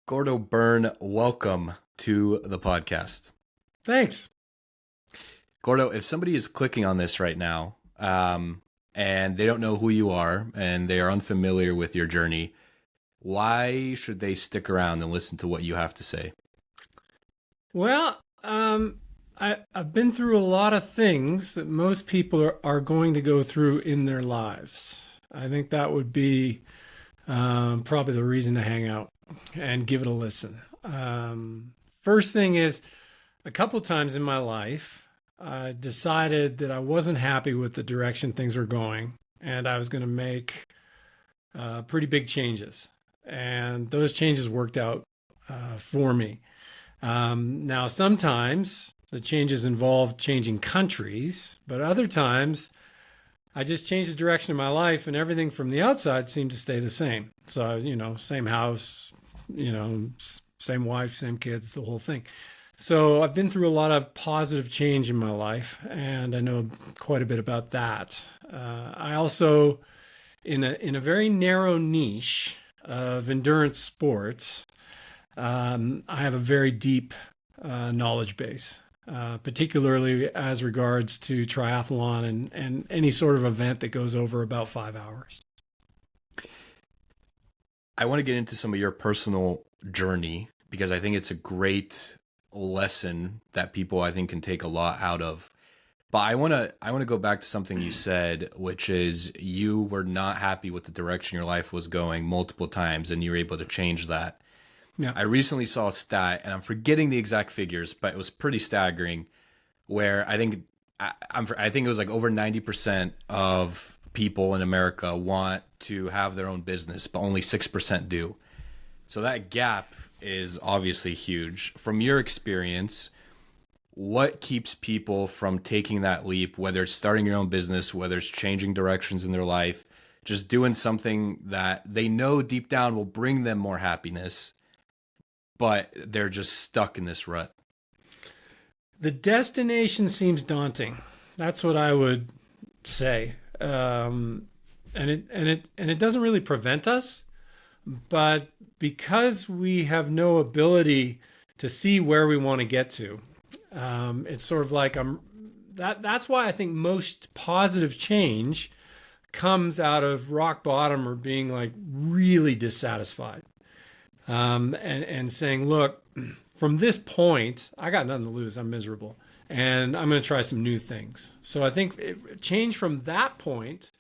Gordo Byrn, welcome to the podcast. Thanks. Gordo, if somebody is clicking on this right now and they don't know who you are and they are unfamiliar with your journey, why should they stick around and listen to what you have to say? Well, I've been through a lot of things that most people are going to go through in their lives. I think that would be probably the reason to hang out and give it a listen. First thing is, a couple times in my life, I decided that I wasn't happy with the direction things were going, and I was going to make pretty big changes. And those changes worked out for me. Now, sometimes the changes involve changing countries, but other times I just changed the direction of my life and everything from the outside seemed to stay the same. So, same house, same wife, same kids, the whole thing. So I've been through a lot of positive change in my life, and I know quite a bit about that. I also, in a very narrow niche of endurance sports, I have a very deep knowledge base, particularly as regards to triathlon and any sort of event that goes over about 5 hours. I want to get into some of your personal journey because I think it's a great lesson that people I think can take a lot out of. But I want to go back to something you said, which is you were not happy with the direction your life was going multiple times and you were able to change that. Yeah. I recently saw a stat, and I'm forgetting the exact figures, but it was pretty staggering. Where I think it was like over 90% of people in America want to have their own business, but only 6% do. So that gap is obviously huge. From your experience, what keeps people from taking that leap? Whether it's starting your own business, whether it's changing directions in their life, just doing something that they know deep down will bring them more happiness, but they're just stuck in this rut. The destination seems daunting. That's what I would say. And it doesn't really prevent us, but because we have no ability to see where we want to get to, it's sort of like that's why I think most positive change comes out of rock bottom or being like really dissatisfied. And saying, look, from this point, I got nothing to lose. I'm miserable. And I'm going to try some new things. So I think change from that point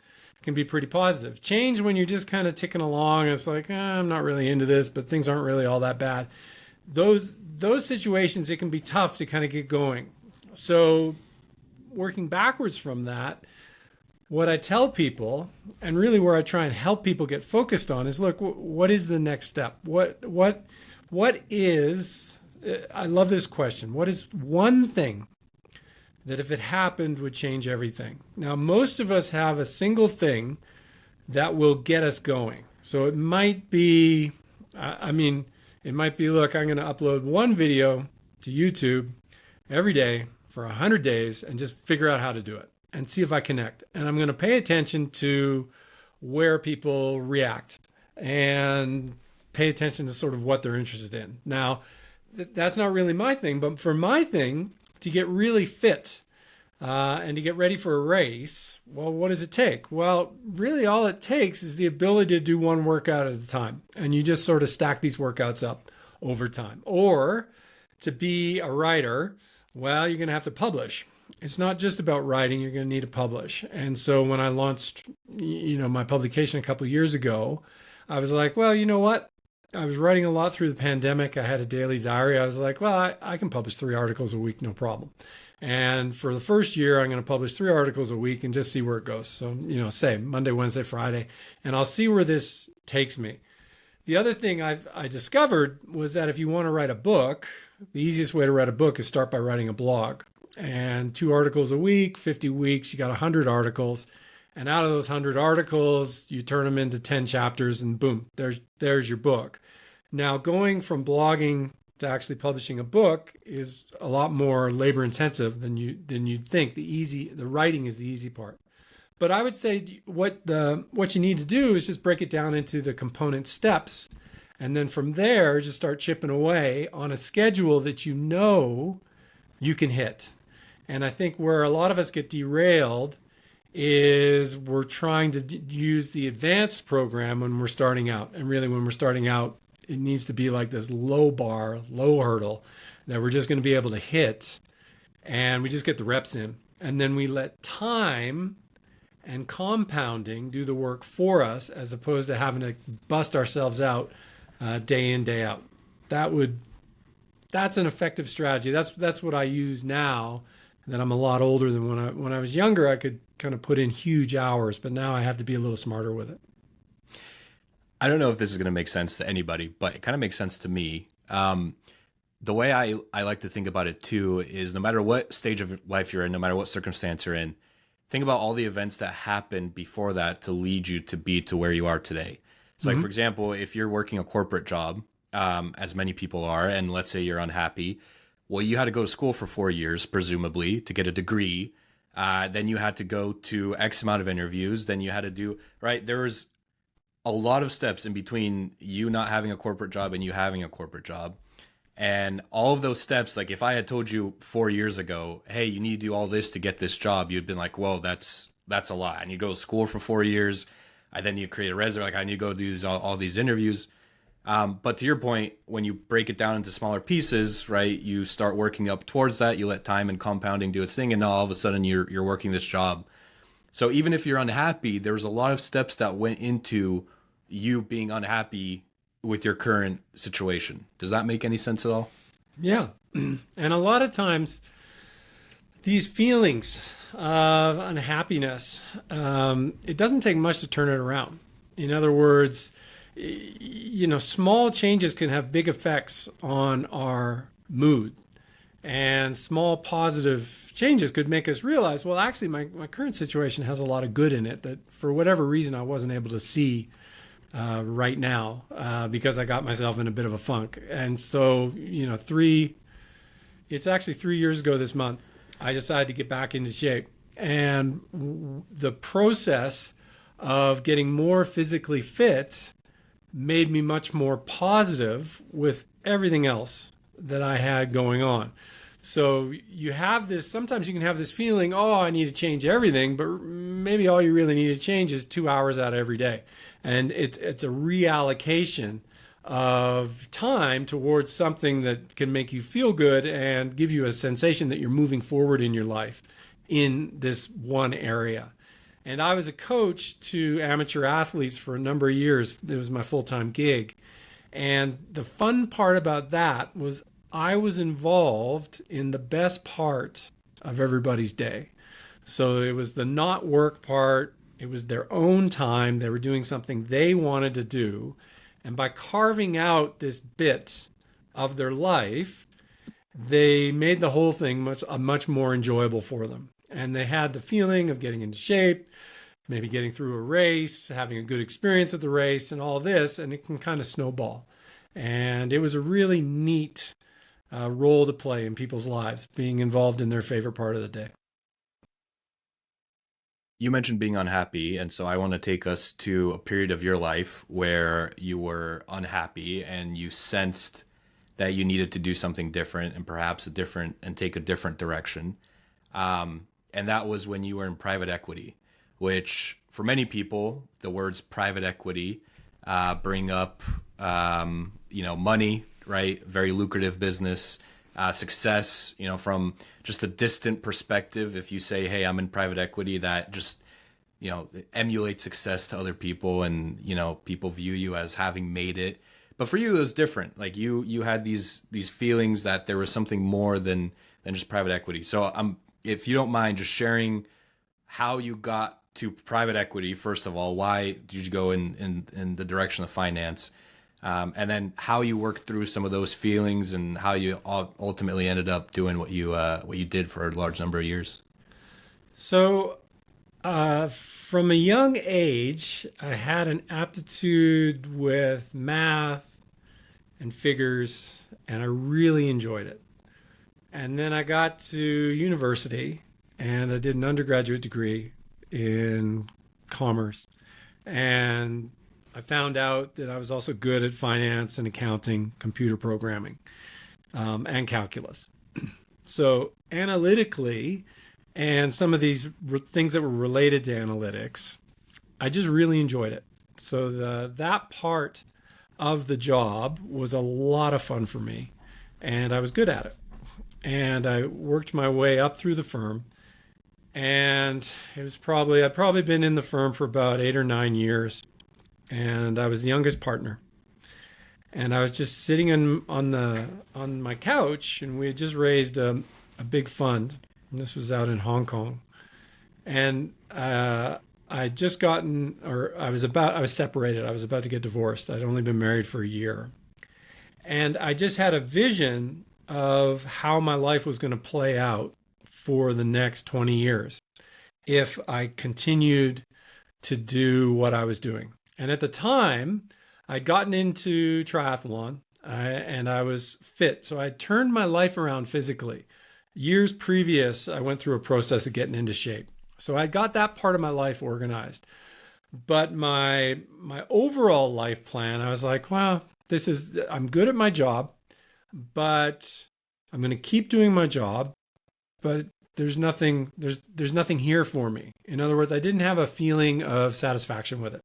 can be pretty positive. Change when you're just kind of ticking along. It's like, I'm not really into this, but things aren't really all that bad. Those situations, it can be tough to kind of get going. So working backwards from that, what I tell people, and really where I try and help people get focused on, is look, what is the next step? What is, I love this question. What is one thing that if it happened would change everything? Now, most of us have a single thing that will get us going. So it might be, it might be, look, I'm going to upload one video to YouTube every day for 100 days and just figure out how to do it and see if I connect. And I'm going to pay attention to where people react and pay attention to sort of what they're interested in. Now, that's not really my thing, but for my thing, to get really fit and to get ready for a race, well, what does it take? Well, really all it takes is the ability to do one workout at a time. And you just sort of stack these workouts up over time. Or to be a writer, well, you're going to have to publish. It's not just about writing, you're going to need to publish. And so when I launched, my publication a couple of years ago, I was like, well, you know what? I was writing a lot through the pandemic. I had a daily diary. I was like, well, I can publish 3 articles a week, no problem. And for the first year, I'm going to publish 3 articles a week and just see where it goes. So, say Monday, Wednesday, Friday, and I'll see where this takes me. The other thing I discovered was that if you want to write a book, the easiest way to write a book is start by writing a blog. And 2 articles a week, 50 weeks, you got 100 articles. And out of those 100 articles, you turn them into 10 chapters and boom, there's your book. Now, going from blogging to actually publishing a book is a lot more labor intensive than you'd think. The writing is the easy part. But I would say what you need to do is just break it down into the component steps And then from there, just start chipping away on a schedule that you know you can hit. And I think where a lot of us get derailed is we're trying to use the advanced program when we're starting out. And really, when we're starting out, it needs to be like this low bar, low hurdle that we're just going to be able to hit. And we just get the reps in. And then we let time and compounding do the work for us as opposed to having to bust ourselves out day in, day out. That's an effective strategy. That's what I use now that I'm a lot older than when I was younger. I could kind of put in huge hours, but now I have to be a little smarter with it. I don't know if this is going to make sense to anybody, but it kind of makes sense to me. The way I like to think about it too is no matter what stage of life you're in, no matter what circumstance you're in, think about all the events that happened before that to lead you to be to where you are today. So like, for example, if you're working a corporate job, as many people are, and let's say you're unhappy, well, you had to go to school for 4 years, presumably, to get a degree. Then you had to go to X amount of interviews. Then you had to do, right? There was a lot of steps in between you not having a corporate job and you having a corporate job. And all of those steps, like if I had told you 4 years ago, hey, you need to do all this to get this job, you'd been like, whoa, that's a lot. And you go to school for 4 years, and then you create a resume, like I need to go do all these interviews. But to your point, when you break it down into smaller pieces, right, you start working up towards that. You let time and compounding do its thing, and now all of a sudden you're working this job. So even if you're unhappy, there's a lot of steps that went into you being unhappy with your current situation. Does that make any sense at all? Yeah. And a lot of times, these feelings of unhappiness, it doesn't take much to turn it around. In other words, small changes can have big effects on our mood. And small positive changes could make us realize, well, actually, my current situation has a lot of good in it that for whatever reason I wasn't able to see right now because I got myself in a bit of a funk. And so, it's actually 3 years ago this month, I decided to get back into shape. And the process of getting more physically fit made me much more positive with everything else that I had going on. So you have this, sometimes you can have this feeling, oh, I need to change everything, but maybe all you really need to change is 2 hours out of every day. And it's a reallocation of time towards something that can make you feel good and give you a sensation that you're moving forward in your life in this one area. And I was a coach to amateur athletes for a number of years. It was my full-time gig. And the fun part about that was I was involved in the best part of everybody's day. So it was the not work part. It was their own time. They were doing something they wanted to do. And by carving out this bit of their life, they made the whole thing much more enjoyable for them. And they had the feeling of getting into shape, maybe getting through a race, having a good experience at the race and all this, and it can kind of snowball. And it was a really neat role to play in people's lives, being involved in their favorite part of the day. You mentioned being unhappy, and so I want to take us to a period of your life where you were unhappy and you sensed that you needed to do something different and perhaps take a different direction. And that was when you were in private equity, which for many people, the words private equity bring up, money, right? Very lucrative business, success, from just a distant perspective. If you say, hey, I'm in private equity, that just, emulates success to other people, and, people view you as having made it. But for you, it was different. Like you had these feelings that there was something more than just private equity. So if you don't mind just sharing how you got to private equity, first of all, why did you go in the direction of finance? And then how you worked through some of those feelings and how you ultimately ended up doing what you did for a large number of years. So from a young age, I had an aptitude with math and figures, and I really enjoyed it. And then I got to university and I did an undergraduate degree in commerce. And I found out that I was also good at finance and accounting, computer programming, and calculus. So analytically, and some of these things that were related to analytics, I just really enjoyed it. So that part of the job was a lot of fun for me, and I was good at it. And I worked my way up through the firm, and I'd probably been in the firm for about 8 or 9 years, and I was the youngest partner. And I was just sitting on my couch, and we had just raised a big fund. And this was out in Hong Kong, and I'd just gotten, or I was separated. I was about to get divorced. I'd only been married for a year, and I just had a vision of how my life was going to play out for the next 20 years if I continued to do what I was doing. And at the time, I'd gotten into triathlon, and I was fit. So I turned my life around physically. Years previous, I went through a process of getting into shape. So I got that part of my life organized. But my overall life plan, I was like, well, I'm good at my job, but I'm going to keep doing my job, but there's nothing here for me. In other words, I didn't have a feeling of satisfaction with it.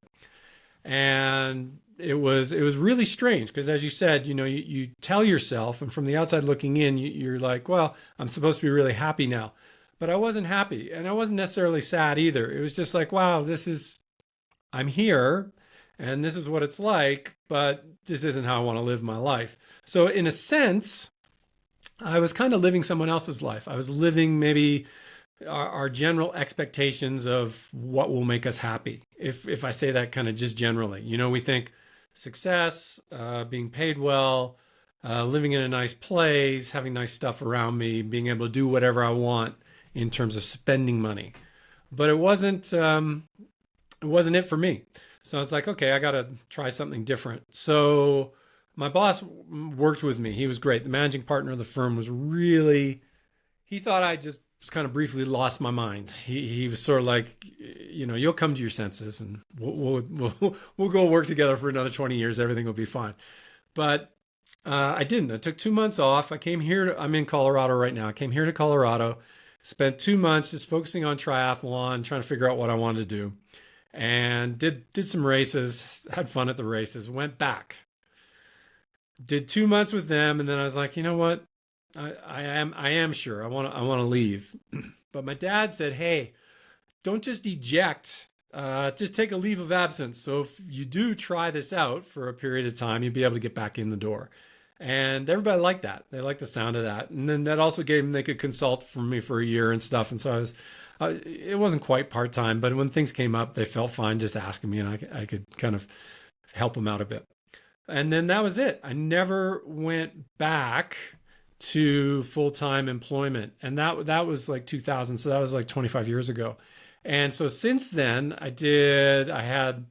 And it was really strange because, as you said, you tell yourself, and from the outside looking in, you're like, well, I'm supposed to be really happy now. But I wasn't happy, and I wasn't necessarily sad either. It was just like, wow, I'm here, and this is what it's like, but this isn't how I want to live my life. So in a sense, I was kind of living someone else's life. I was living maybe our general expectations of what will make us happy. If I say that kind of just generally, we think success, being paid well, living in a nice place, having nice stuff around me, being able to do whatever I want in terms of spending money. But it wasn't it for me. So I was like, okay, I got to try something different. So my boss worked with me. He was great. The managing partner of the firm he thought I just kind of briefly lost my mind. He was sort of like, you'll come to your senses, and we'll go work together for another 20 years. Everything will be fine. But I didn't. I took 2 months off. I'm in Colorado right now. I came here to Colorado, spent 2 months just focusing on triathlon, trying to figure out what I wanted to do, and did some races, had fun at the races, went back, did 2 months with them. And then I was like, you know what? I am sure I want to leave. But my dad said, hey, don't just eject, just take a leave of absence. So if you do try this out for a period of time, you'll be able to get back in the door. And everybody liked that. They liked the sound of that. And then that also gave them, they could consult for me for a year and stuff. And so it wasn't quite part-time, but when things came up, they felt fine just asking me, and I could kind of help them out a bit. And then that was it. I never went back to full-time employment. And that was like 2000. So that was like 25 years ago. And so since then I had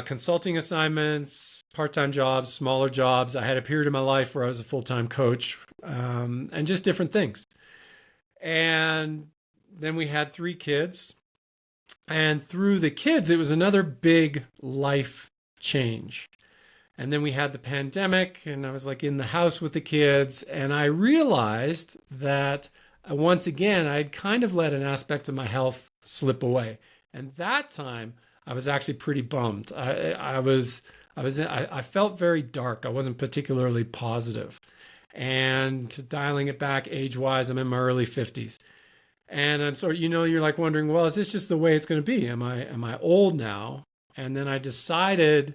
consulting assignments, part-time jobs, smaller jobs. I had a period in my life where I was a full-time coach, and just different things. And then we had 3 kids. And through the kids, it was another big life change. And then we had the pandemic, and I was like in the house with the kids. And I realized that once again, I'd kind of let an aspect of my health slip away. And that time I was actually pretty bummed. I felt very dark. I wasn't particularly positive. And dialing it back age-wise, I'm in my early 50s. And I'm sort of, you're like wondering, well, is this just the way it's going to be? Am I old now? And then I decided,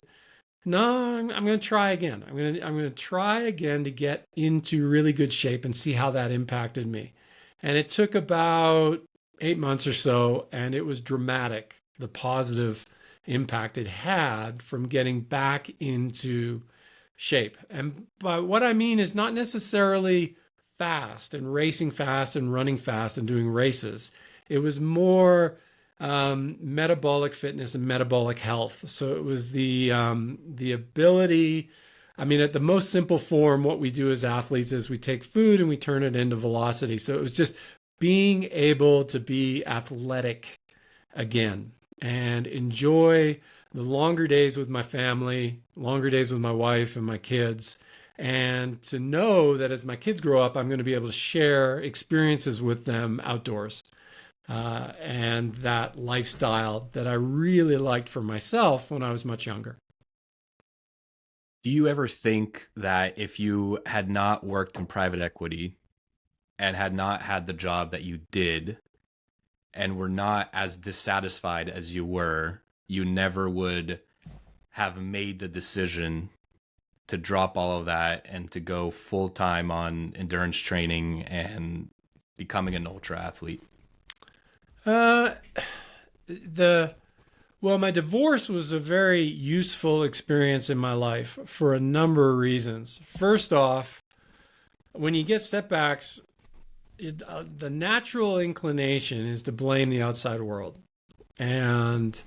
no, I'm going to try again. I'm going to try again to get into really good shape and see how that impacted me. And it took about 8 months or so, and it was dramatic, the positive impact it had from getting back into shape. And by what I mean is not necessarily fast and racing fast and running fast and doing races. It was more metabolic fitness and metabolic health. So it was the ability. I mean, at the most simple form, what we do as athletes is we take food and we turn it into velocity. So it was just being able to be athletic again and enjoy the longer days with my family, longer days with my wife and my kids, and to know that as my kids grow up, I'm going to be able to share experiences with them outdoors, and that lifestyle that I really liked for myself when I was much younger. Do you ever think that if you had not worked in private equity and had not had the job that you did and were not as dissatisfied as you were, you never would have made the decision to drop all of that and to go full time on endurance training and becoming an ultra athlete? Uh, the Well, my divorce was a very useful experience in my life for a number of reasons. First off, when you get setbacks, the natural inclination is to blame the outside world, and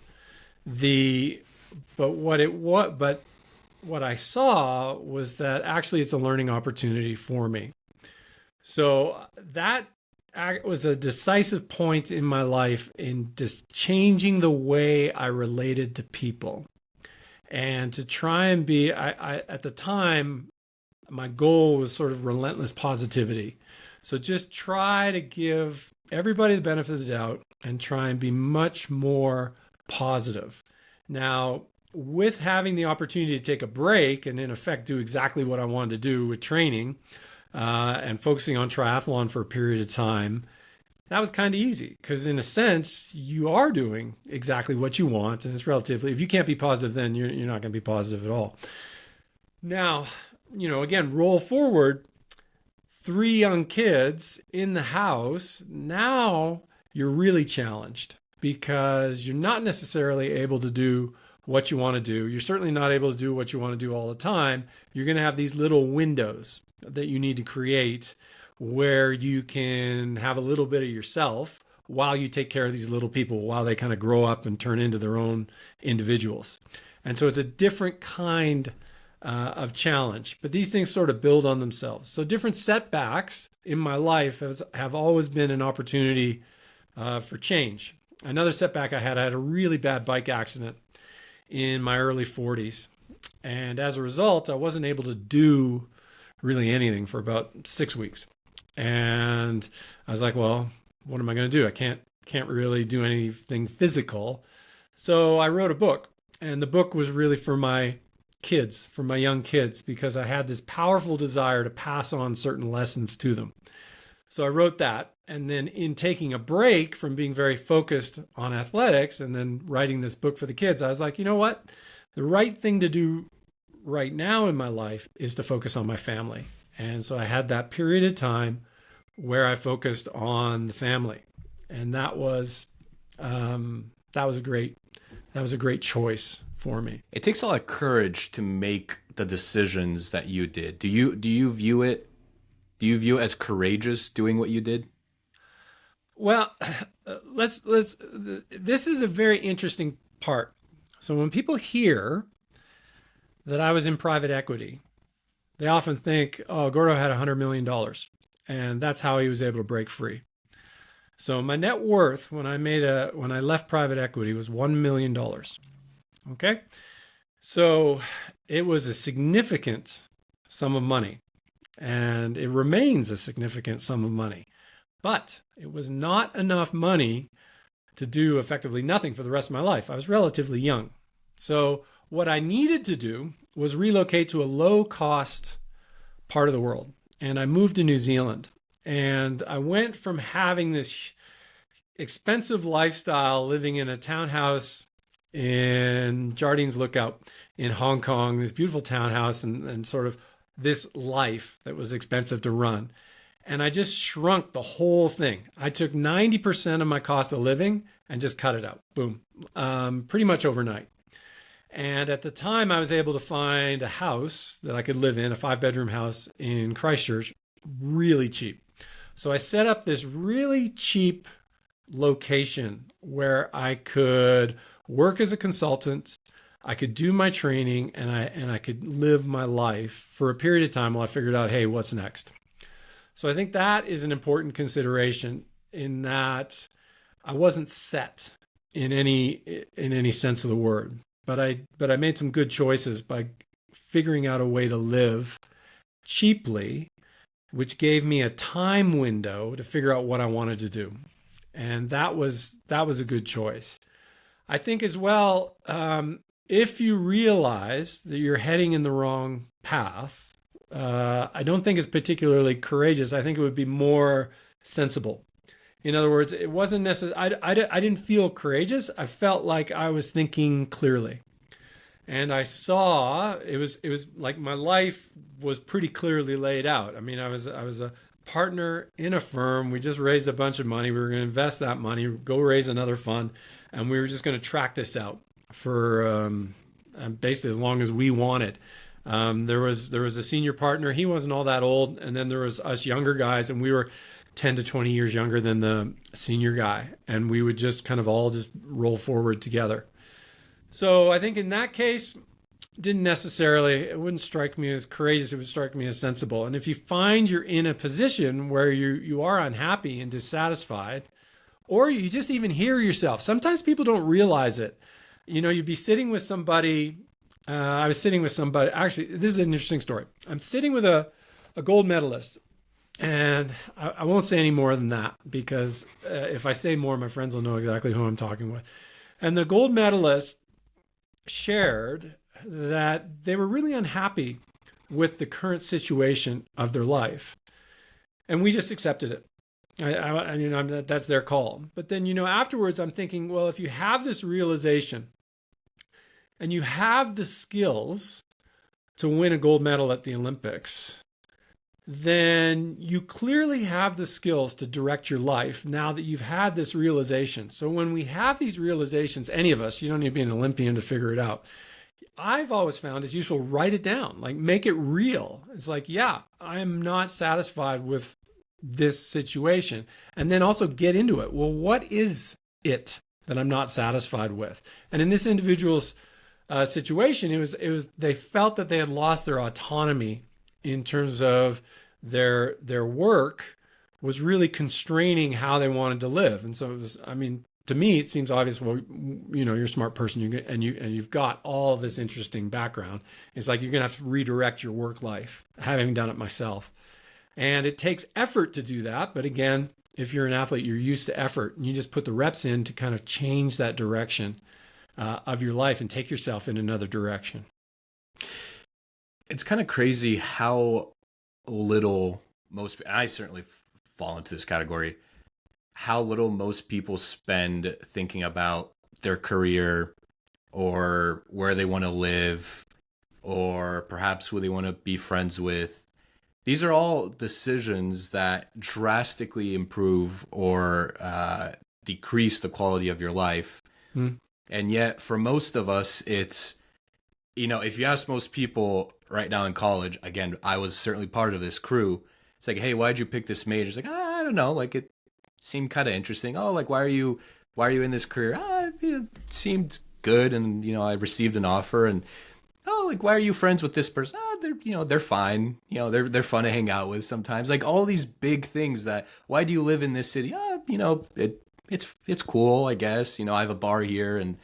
the but what I saw was that actually it's a learning opportunity for me. So that was a decisive point in my life in just changing the way I related to people, and to try and be. I at the time, my goal was sort of relentless positivity. So just try to give everybody the benefit of the doubt and try and be much more positive. Now, with having the opportunity to take a break and in effect do exactly what I wanted to do with training, and focusing on triathlon for a period of time, that was kind of easy because in a sense you are doing exactly what you want, and it's relatively, if you can't be positive, then you're not going to be positive at all. Now, again, roll forward, 3 young kids in the house. Now you're really challenged because you're not necessarily able to do what you want to do. You're certainly not able to do what you want to do all the time. You're going to have these little windows that you need to create where you can have a little bit of yourself while you take care of these little people, while they kind of grow up and turn into their own individuals. And so it's a different kind of challenge, but these things sort of build on themselves. So different setbacks in my life have always been an opportunity for change. Another setback I had a really bad bike accident in my early 40s. And as a result, I wasn't able to do really anything for about 6 weeks. And I was like, well, what am I going to do? I can't really do anything physical. So I wrote a book, and the book was really for my kids, for my young kids, because I had this powerful desire to pass on certain lessons to them. So I wrote that. And then in taking a break from being very focused on athletics and then writing this book for the kids, I was like, you know what? The right thing to do right now in my life is to focus on my family. And so I had that period of time where I focused on the family. And that was a great choice for me. It takes a lot of courage to make the decisions that you did. Do you view it as courageous doing what you did? Well, this is a very interesting part. So when people hear that I was in private equity, they often think, oh, Gordo had $100 million, and that's how he was able to break free. So my net worth when I left private equity was $1 million. Okay. So it was a significant sum of money, and it remains a significant sum of money. But it was not enough money to do effectively nothing for the rest of my life. I was relatively young. So what I needed to do was relocate to a low-cost part of the world. And I moved to New Zealand. And I went from having this expensive lifestyle, living in a townhouse in Jardines Lookout in Hong Kong, this beautiful townhouse, and sort of this life that was expensive to run. And I just shrunk the whole thing. I took 90% of my cost of living and just cut it out. Boom. Pretty much overnight. And at the time, I was able to find a house that I could live in, a 5-bedroom house in Christchurch, really cheap. So I set up this really cheap location where I could work as a consultant, I could do my training, and I could live my life for a period of time while I figured out, hey, what's next? So I think that is an important consideration, in that I wasn't set in any sense of the word. but I made some good choices by figuring out a way to live cheaply, which gave me a time window to figure out what I wanted to do. And that was a good choice. I think as well, if you realize that you're heading in the wrong path, I don't think it's particularly courageous. I think it would be more sensible. In other words, it wasn't necessary. I didn't feel courageous. I felt like I was thinking clearly. And I saw it was like my life was pretty clearly laid out. I mean, I was a partner in a firm. We just raised a bunch of money. We were going to invest that money, go raise another fund, and we were just going to track this out for basically as long as we wanted. There was a senior partner. He wasn't all that old, and then there was us younger guys, and we were 10 to 20 years younger than the senior guy, and we would just kind of all just roll forward together. So I think in that case, it wouldn't strike me as courageous. It would strike me as sensible. And if you find you're in a position where you are unhappy and dissatisfied, or you just even hear yourself, sometimes people don't realize it. You'd be sitting with somebody. I was sitting with somebody. Actually, this is an interesting story. I'm sitting with a gold medalist. And I won't say any more than that because if I say more, my friends will know exactly who I'm talking with. And the gold medalist shared that they were really unhappy with the current situation of their life. And we just accepted it. That's their call. But then, afterwards, I'm thinking, well, if you have this realization and you have the skills to win a gold medal at the Olympics, then you clearly have the skills to direct your life now that you've had this realization. So when we have these realizations, any of us, you don't need to be an Olympian to figure it out. I've always found it's useful, write it down, like make it real. It's like, yeah, I'm not satisfied with this situation. And then also get into it. Well, what is it that I'm not satisfied with? And in this individual's situation, it was they felt that they had lost their autonomy in terms of their work was really constraining how they wanted to live. And so it was, to me, it seems obvious. Well, you're a smart person, you've got all this interesting background. It's like you're gonna have to redirect your work life, having done it myself. And it takes effort to do that. But again, if you're an athlete, you're used to effort, and you just put the reps in to kind of change that direction of your life and take yourself in another direction. It's kind of crazy how little I certainly fall into this category, how little most people spend thinking about their career or where they want to live or perhaps who they want to be friends with. These are all decisions that drastically improve or decrease the quality of your life. And yet for most of us, it's, if you ask most people right now in college, again, I was certainly part of this crew. It's like, hey, why'd you pick this major? It's like, I don't know. Like, it seemed kind of interesting. Oh, like, why are you in this career? It seemed good. And, I received an offer. And, oh, like, why are you friends with this person? They're fine. They're fun to hang out with sometimes. Like all these big things that, why do you live in this city? It's cool, I guess. I have a bar here and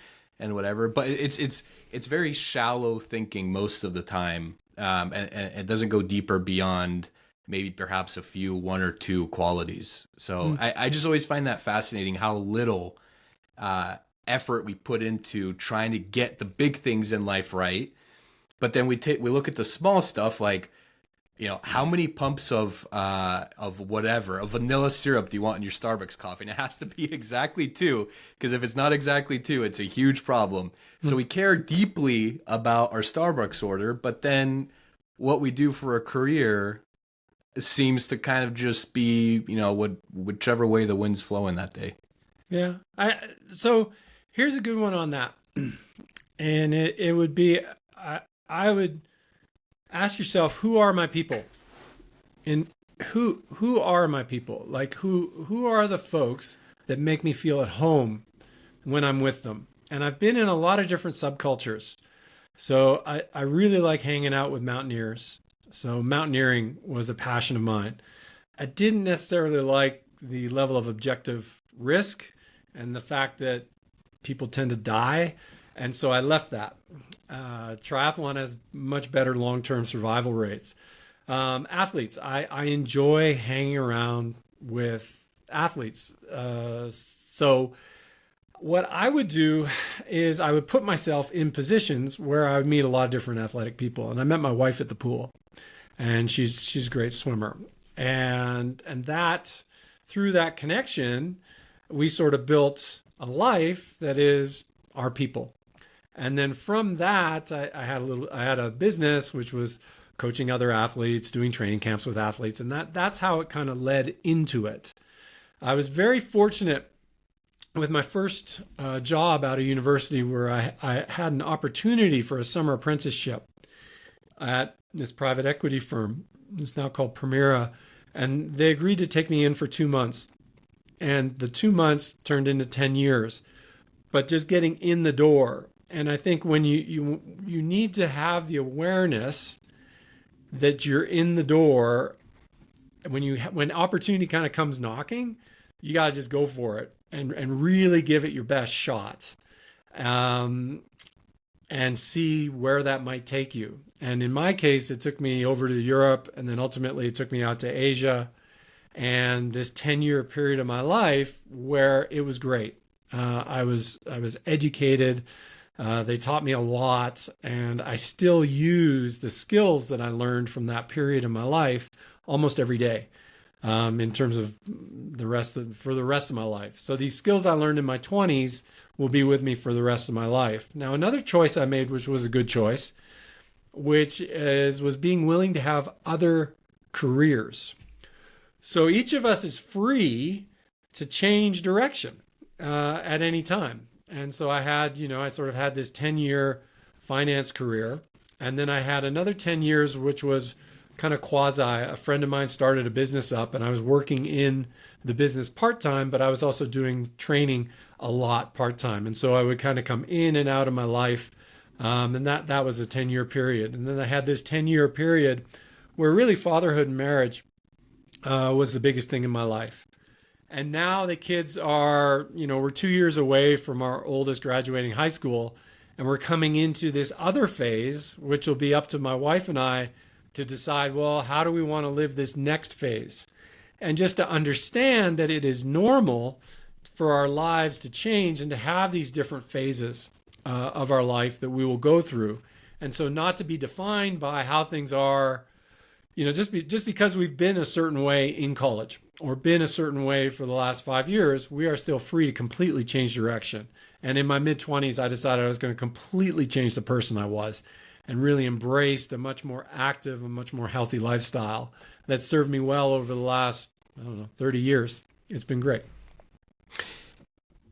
whatever. But it's very shallow thinking most of the time, and it doesn't go deeper beyond maybe perhaps one or two qualities. So I just always find that fascinating how little effort we put into trying to get the big things in life right. But then we look at the small stuff like, how many pumps of whatever, of vanilla syrup do you want in your Starbucks coffee? And it has to be exactly 2, because if it's not exactly 2, it's a huge problem. So we care deeply about our Starbucks order, but then what we do for a career seems to kind of just be, whichever way the wind's flowing that day. Yeah. So here's a good one on that. And it would be, I would ask yourself, who are my people? And who are my people? Like who are the folks that make me feel at home when I'm with them? And I've been in a lot of different subcultures. So I really like hanging out with mountaineers. So mountaineering was a passion of mine. I didn't necessarily like the level of objective risk and the fact that people tend to die And so I left that. Triathlon has much better long-term survival rates. Athletes, I enjoy hanging around with athletes. So what I would do is I would put myself in positions where I would meet a lot of different athletic people. And I met my wife at the pool, and she's a great swimmer. And that, through that connection, we sort of built a life that is our people. And then from that, I had a business which was coaching other athletes, doing training camps with athletes, and that's how it kind of led into it. I was very fortunate with my first job out of university, where I had an opportunity for a summer apprenticeship at this private equity firm. It's now called Primera, and they agreed to take me in for 2 months. And the 2 months turned into 10 years, but just getting in the door. And I think when you need to have the awareness that you're in the door, when opportunity kind of comes knocking, you got to just go for it and really give it your best shot, and see where that might take you. And in my case, it took me over to Europe, and then ultimately it took me out to Asia, and this 10-year period of my life where it was great. I was educated. They taught me a lot, and I still use the skills that I learned from that period in my life almost every day, in terms of for the rest of my life. So these skills I learned in my 20s will be with me for the rest of my life. Now, another choice I made, which was a good choice, was being willing to have other careers. So each of us is free to change direction at any time. And so I sort of had this 10-year finance career. And then I had another 10 years, which was kind of quasi. A friend of mine started a business up, and I was working in the business part-time, but I was also doing training a lot part-time. And so I would kind of come in and out of my life. And that was a 10-year period. And then I had this 10-year period where really fatherhood and marriage was the biggest thing in my life. And now the kids are, we're 2 years away from our oldest graduating high school, and we're coming into this other phase, which will be up to my wife and I to decide, well, how do we want to live this next phase? And just to understand that it is normal for our lives to change and to have these different phases of our life that we will go through. And so not to be defined by how things are, just because we've been a certain way in college or been a certain way for the last 5 years, we are still free to completely change direction. And in my mid-20s, I decided I was going to completely change the person I was and really embraced a much more active and much more healthy lifestyle that served me well over the last, 30 years. It's been great.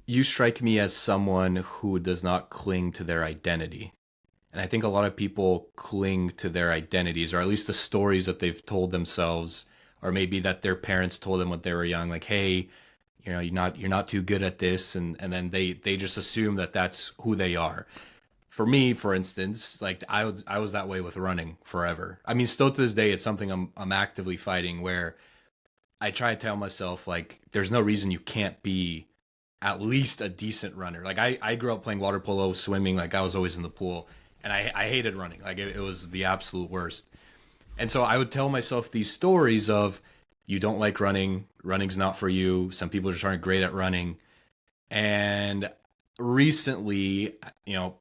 You strike me as someone who does not cling to their identity. And I think a lot of people cling to their identities, or at least the stories that they've told themselves, or maybe that their parents told them when they were young, like, hey, you're not too good at this. And then they just assume that that's who they are. For me, for instance, like I was that way with running forever. I mean, still to this day, it's something I'm actively fighting, where I try to tell myself, like, there's no reason you can't be at least a decent runner. Like I grew up playing water polo, swimming, like I was always in the pool. And I hated running. Like it was the absolute worst. And so I would tell myself these stories of, you don't like running, running's not for you. Some people just aren't great at running. And recently,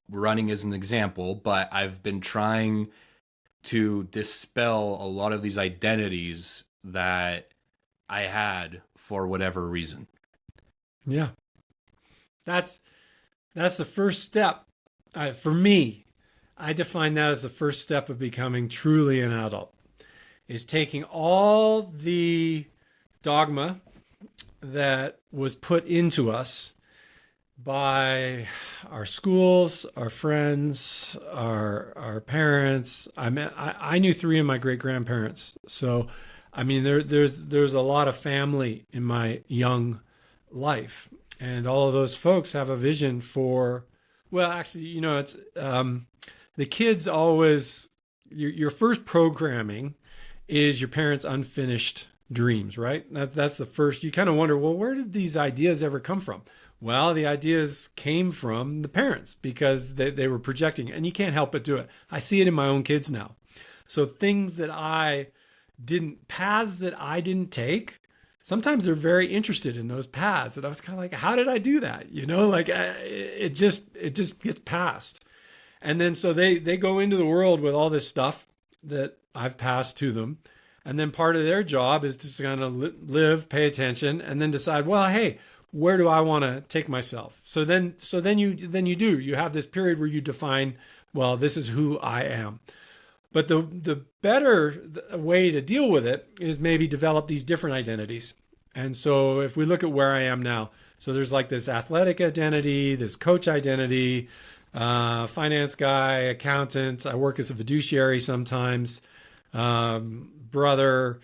running is an example, but I've been trying to dispel a lot of these identities that I had for whatever reason. Yeah. That's the first step. For me, I define that as the first step of becoming truly an adult, is taking all the dogma that was put into us by our schools, our friends, our parents. I knew 3 of my great grandparents. So, I mean, there's a lot of family in my young life, and all of those folks have a vision for, well, actually, it's, the kids always, your first programming is your parents' unfinished dreams, right? That's the first. You kind of wonder, well, where did these ideas ever come from? Well, the ideas came from the parents because they were projecting, and you can't help but do it. I see it in my own kids now. So things that paths that I didn't take, sometimes they're very interested in those paths. And I was kind of like, how did I do that? Like it just gets passed. And then so they go into the world with all this stuff that I've passed to them. And then part of their job is to kind of live, pay attention, and then decide, well, hey, where do I want to take myself? So then you have this period where you define, well, this is who I am. But the better way to deal with it is maybe develop these different identities. And so if we look at where I am now, so there's like this athletic identity, this coach identity, finance guy, accountant. I work as a fiduciary sometimes, brother,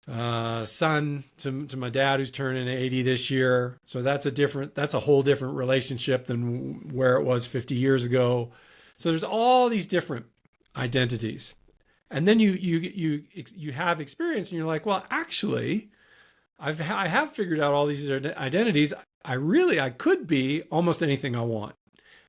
son to my dad who's turning 80 this year. So that's a whole different relationship than where it was 50 years ago. So there's all these different identities. And then you have experience and you're like, well, actually, I have figured out all these identities. I could be almost anything I want.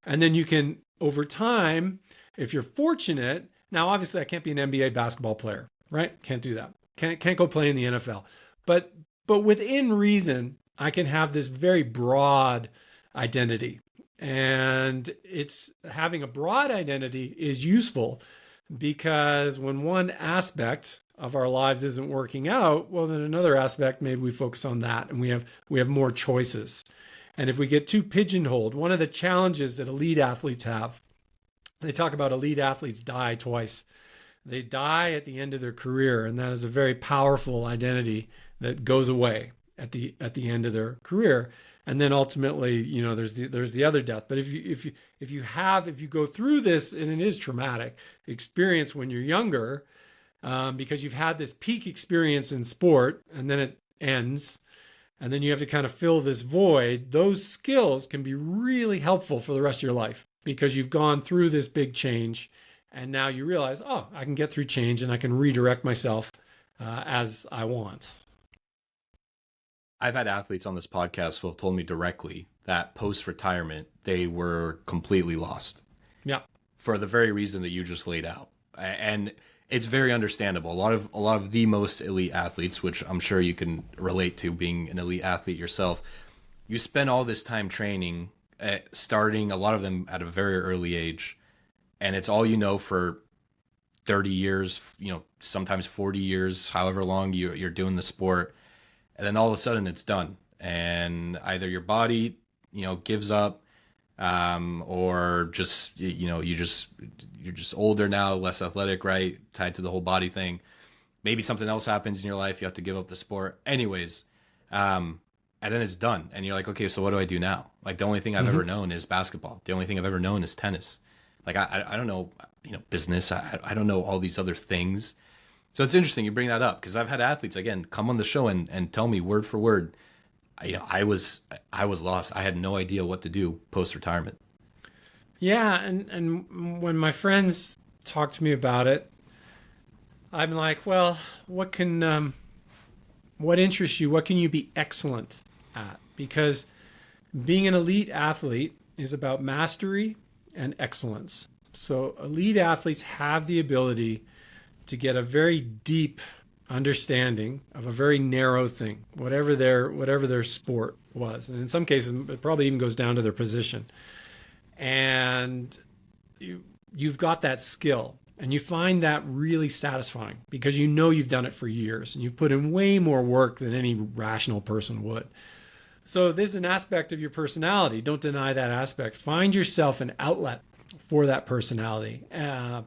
And then you can, over time, if you're fortunate, now obviously I can't be an NBA basketball player, right? Can't do that. Can't go play in the NFL. But within reason, I can have this very broad identity. And it's having a broad identity is useful because when one aspect of our lives isn't working out, well, then another aspect, maybe we focus on that and we have more choices. And if we get too pigeonholed, one of the challenges that elite athletes have, they talk about elite athletes die twice. They die at the end of their career, and that is a very powerful identity that goes away at the end of their career. And then ultimately, there's the other death. But if you go through this, and it is traumatic experience when you're younger, because you've had this peak experience in sport, and then it ends, and then you have to kind of fill this void. Those skills can be really helpful for the rest of your life because you've gone through this big change, and now you realize, oh, I can get through change, and I can redirect myself as I want. I've had athletes on this podcast who have told me directly that post-retirement, they were completely lost. Yeah. For the very reason that you just laid out. And it's very understandable. A lot of the most elite athletes, which I'm sure you can relate to being an elite athlete yourself, you spend all this time training, starting a lot of them at a very early age. And it's all you know for 30 years, sometimes 40 years, however long you're doing the sport. And then all of a sudden it's done. And either your body, gives up, or just, you're just older now, less athletic, right? Tied to the whole body thing. Maybe something else happens in your life. You have to give up the sport. Anyways, and then it's done. And you're like, okay, so what do I do now? Like the only thing I've ever known is basketball. The only thing I've ever known is tennis. Like I don't know, business. I don't know all these other things. So it's interesting you bring that up because I've had athletes again come on the show and tell me word for word, I was lost. I had no idea what to do post retirement. Yeah, and when my friends talk to me about it, I'm like, well, what interests you? What can you be excellent at? Because being an elite athlete is about mastery and excellence. So elite athletes have the ability to get a very deep understanding of a very narrow thing, whatever their sport was. And in some cases, it probably even goes down to their position. And you've got that skill, and you find that really satisfying because you've done it for years and you've put in way more work than any rational person would. So there's an aspect of your personality. Don't deny that aspect. Find yourself an outlet for that personality,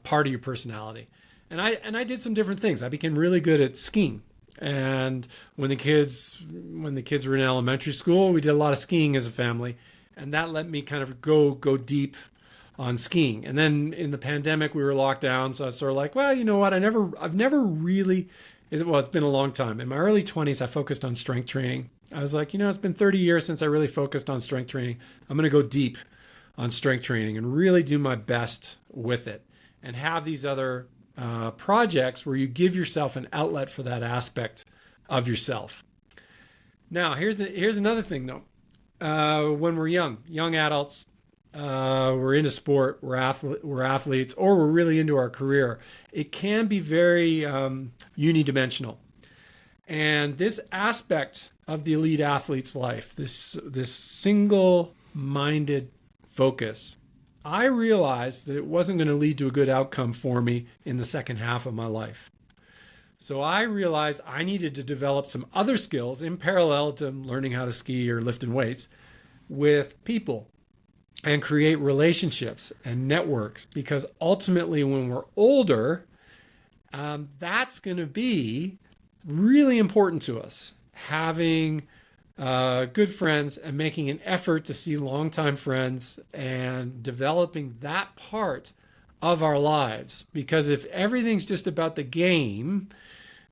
part of your personality. And I did some different things. I became really good at skiing. And when the kids were in elementary school, we did a lot of skiing as a family. And that let me kind of go deep on skiing. And then in the pandemic, we were locked down. So I was sort of like, well, you know what? I've never really, it's been a long time. In my early 20s, I focused on strength training. I was like, it's been 30 years since I really focused on strength training. I'm going to go deep on strength training and really do my best with it and have these other projects where you give yourself an outlet for that aspect of yourself. Now, here's another thing though. When we're young adults, we're into sport, we're athletes, or we're really into our career, it can be very unidimensional. And this aspect of the elite athlete's life, this single-minded focus, I realized that it wasn't going to lead to a good outcome for me in the second half of my life. So I realized I needed to develop some other skills in parallel to learning how to ski or lifting weights with people and create relationships and networks, because ultimately when we're older, that's going to be really important to us. Having good friends and making an effort to see longtime friends and developing that part of our lives. Because if everything's just about the game,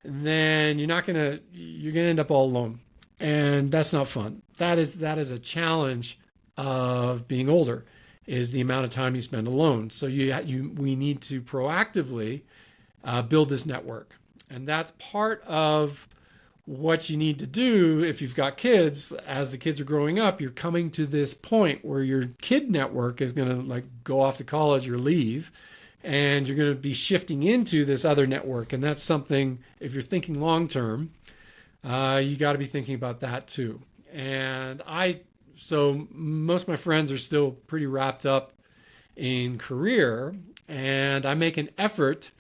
then you're gonna end up all alone, and that's not fun. That is a challenge of being older, is the amount of time you spend alone. So we need to proactively build this network, and that's part of what you need to do if you've got kids. As the kids are growing up, you're coming to this point where your kid network is going to like go off to college or leave, and you're going to be shifting into this other network. And that's something, if you're thinking long term, you got to be thinking about that too. So most of my friends are still pretty wrapped up in career, and I make an effort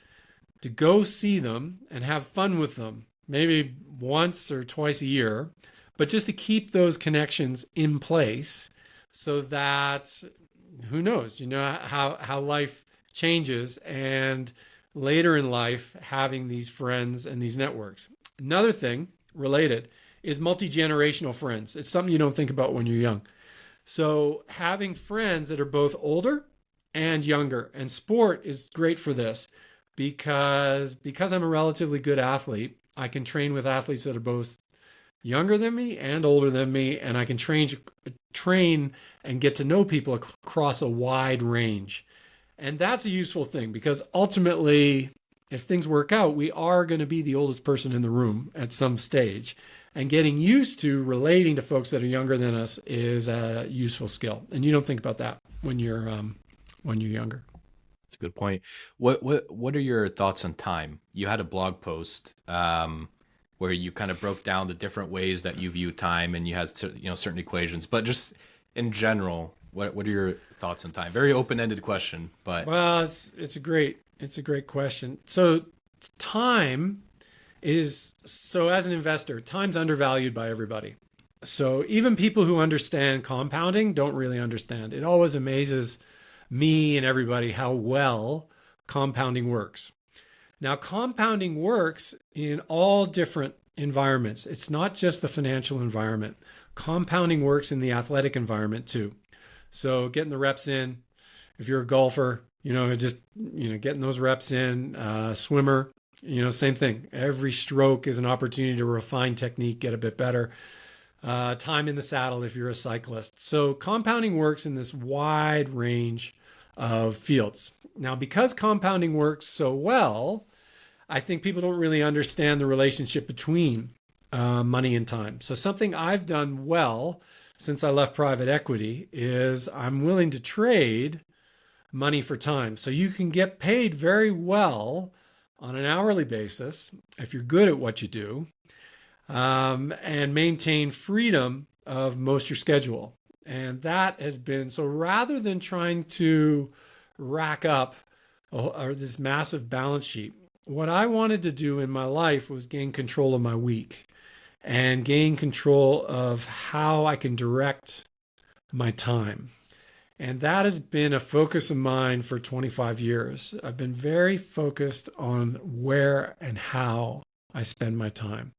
to go see them and have fun with them, maybe once or twice a year, but just to keep those connections in place, so that, who knows, how life changes, and later in life, having these friends and these networks. Another thing related is multi-generational friends. It's something you don't think about when you're young. So having friends that are both older and younger, and sport is great for this, because I'm a relatively good athlete, I can train with athletes that are both younger than me and older than me, and I can train and get to know people across a wide range. And that's a useful thing, because ultimately, if things work out, we are going to be the oldest person in the room at some stage. And getting used to relating to folks that are younger than us is a useful skill. And you don't think about that when you're younger. That's a good point. What are your thoughts on time? You had a blog post where you kind of broke down the different ways that you view time, and you had certain equations. But just in general, what are your thoughts on time? Very open-ended question, but well, it's a great question. So time as an investor, time's undervalued by everybody. So even people who understand compounding don't really understand. It always amazes me and everybody how well compounding works. Now, compounding works in all different environments. It's not just the financial environment. Compounding works in the athletic environment too. So getting the reps in, if you're a golfer, getting those reps in, swimmer, same thing. Every stroke is an opportunity to refine technique, get a bit better. Time in the saddle if you're a cyclist. So compounding works in this wide range of fields. Now, because compounding works so well, I think people don't really understand the relationship between money and time. So something I've done well since I left private equity is I'm willing to trade money for time. So you can get paid very well on an hourly basis if you're good at what you do, and maintain freedom of most of your schedule. And that has been, so rather than trying to rack up this massive balance sheet, what I wanted to do in my life was gain control of my week and gain control of how I can direct my time. And that has been a focus of mine for 25 years. I've been very focused on where and how I spend my time.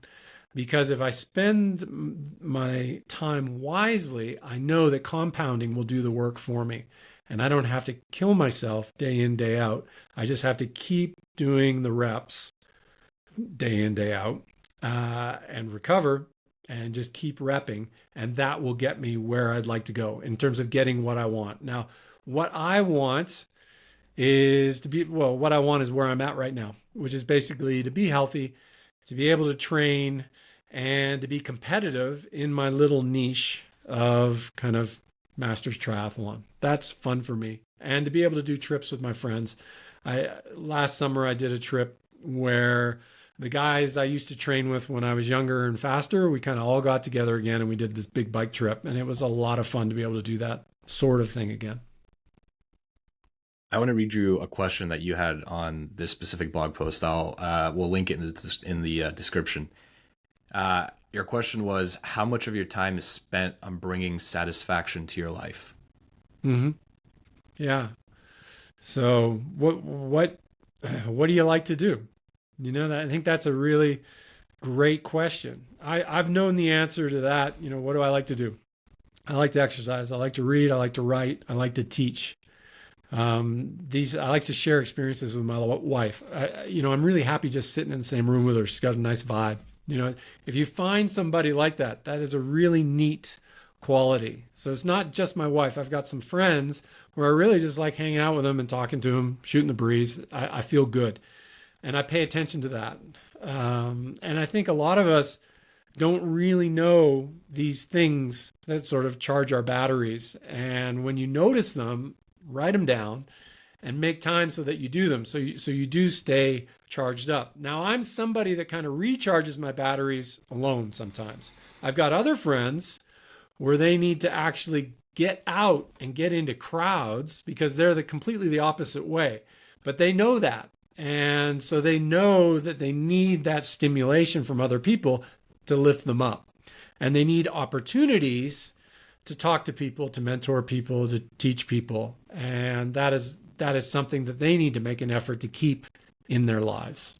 Because if I spend my time wisely, I know that compounding will do the work for me. And I don't have to kill myself day in, day out. I just have to keep doing the reps day in, day out, and recover and just keep repping. And that will get me where I'd like to go in terms of getting what I want. Now, what I want is what I want is where I'm at right now, which is basically to be healthy, to be able to train, and to be competitive in my little niche of kind of Masters Triathlon. That's fun for me. And to be able to do trips with my friends. Last summer I did a trip where the guys I used to train with when I was younger and faster, we kind of all got together again and we did this big bike trip. And it was a lot of fun to be able to do that sort of thing again. I want to read you a question that you had on this specific blog post. We'll link it in the description. Your question was, how much of your time is spent on bringing satisfaction to your life? Mm-hmm. Yeah. So what do you like to do? I think that's a really great question. I've known the answer to that. What do I like to do? I like to exercise. I like to read. I like to write. I like to teach. I like to share experiences with my wife. I'm really happy just sitting in the same room with her. She's got a nice vibe. If you find somebody like that, that is a really neat quality. So it's not just my wife. I've got some friends where I really just like hanging out with them and talking to them, shooting the breeze. I feel good. And I pay attention to that. And I think a lot of us don't really know these things that sort of charge our batteries. And when you notice them, write them down and make time so that you do them. So you do stay charged up. Now, I'm somebody that kind of recharges my batteries alone sometimes. I've got other friends where they need to actually get out and get into crowds because they're completely the opposite way. But they know that. And so they know that they need that stimulation from other people to lift them up. And they need opportunities to talk to people, to mentor people, to teach people. And that is something that they need to make an effort to keep in their lives.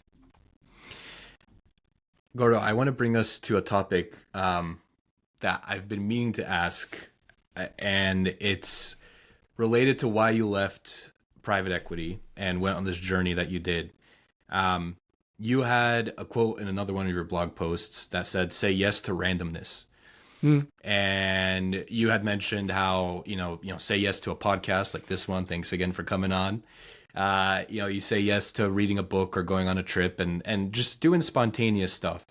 Gordo, I want to bring us to a topic that I've been meaning to ask, and it's related to why you left private equity and went on this journey that you did. You had a quote in another one of your blog posts that said, "Say yes to randomness." And you had mentioned how, say yes to a podcast like this one. Thanks again for coming on. You say yes to reading a book or going on a trip and just doing spontaneous stuff.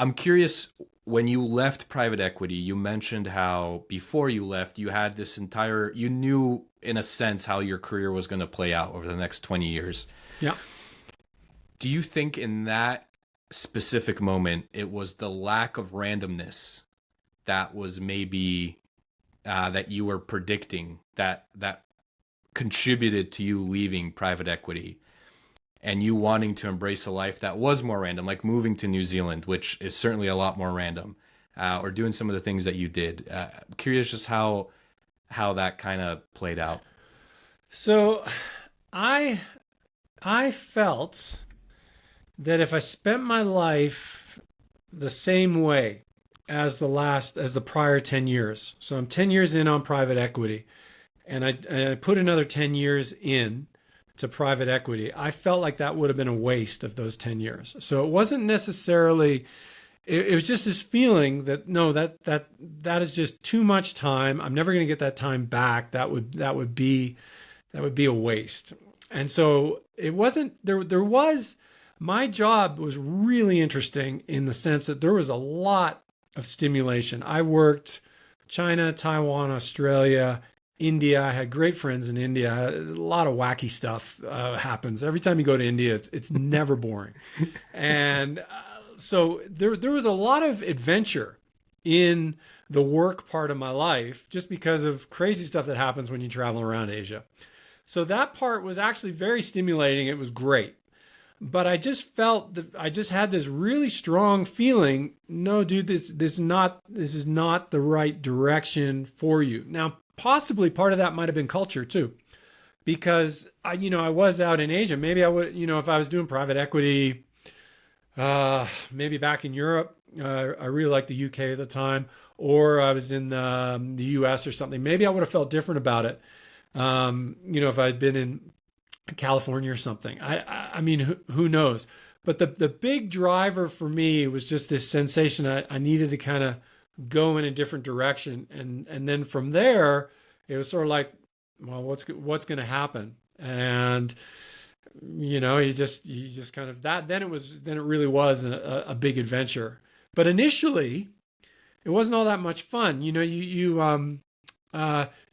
I'm curious, when you left private equity, you mentioned how before you left, you had you knew in a sense how your career was going to play out over the next 20 years. Yeah. Do you think in that specific moment, it was the lack of randomness that was maybe that you were predicting that contributed to you leaving private equity and you wanting to embrace a life that was more random, like moving to New Zealand, which is certainly a lot more random, or doing some of the things that you did? Curious just how that kind of played out. So I felt that if I spent my life the same way as the prior 10 years, so I'm 10 years in on private equity, and I put another 10 years in to private equity, I felt like that would have been a waste of those 10 years. So it wasn't necessarily, it was just this feeling that, no, that is just too much time. I'm never going to get that time back. That would be a waste. And so it wasn't, there was, my job was really interesting in the sense that there was a lot of stimulation. I worked China, Taiwan, Australia, India. I had great friends in India. A lot of wacky stuff happens. Every time you go to India, it's never boring. And so there was a lot of adventure in the work part of my life just because of crazy stuff that happens when you travel around Asia. So that part was actually very stimulating. It was great. But I just felt that I just had this really strong feeling, no, dude, this is not the right direction for you. Now, possibly part of that might have been culture too, because I was out in Asia. Maybe I would, if I was doing private equity, maybe back in Europe, I really liked the UK at the time, or I was in the US or something. Maybe I would have felt different about it. If I'd been in California or something. I mean, who knows? But the big driver for me was just this sensation I needed to kind of go in a different direction, and then from there it was sort of like, well, what's going to happen? And you just kind of that. Then it really was a big adventure. But initially, it wasn't all that much fun. You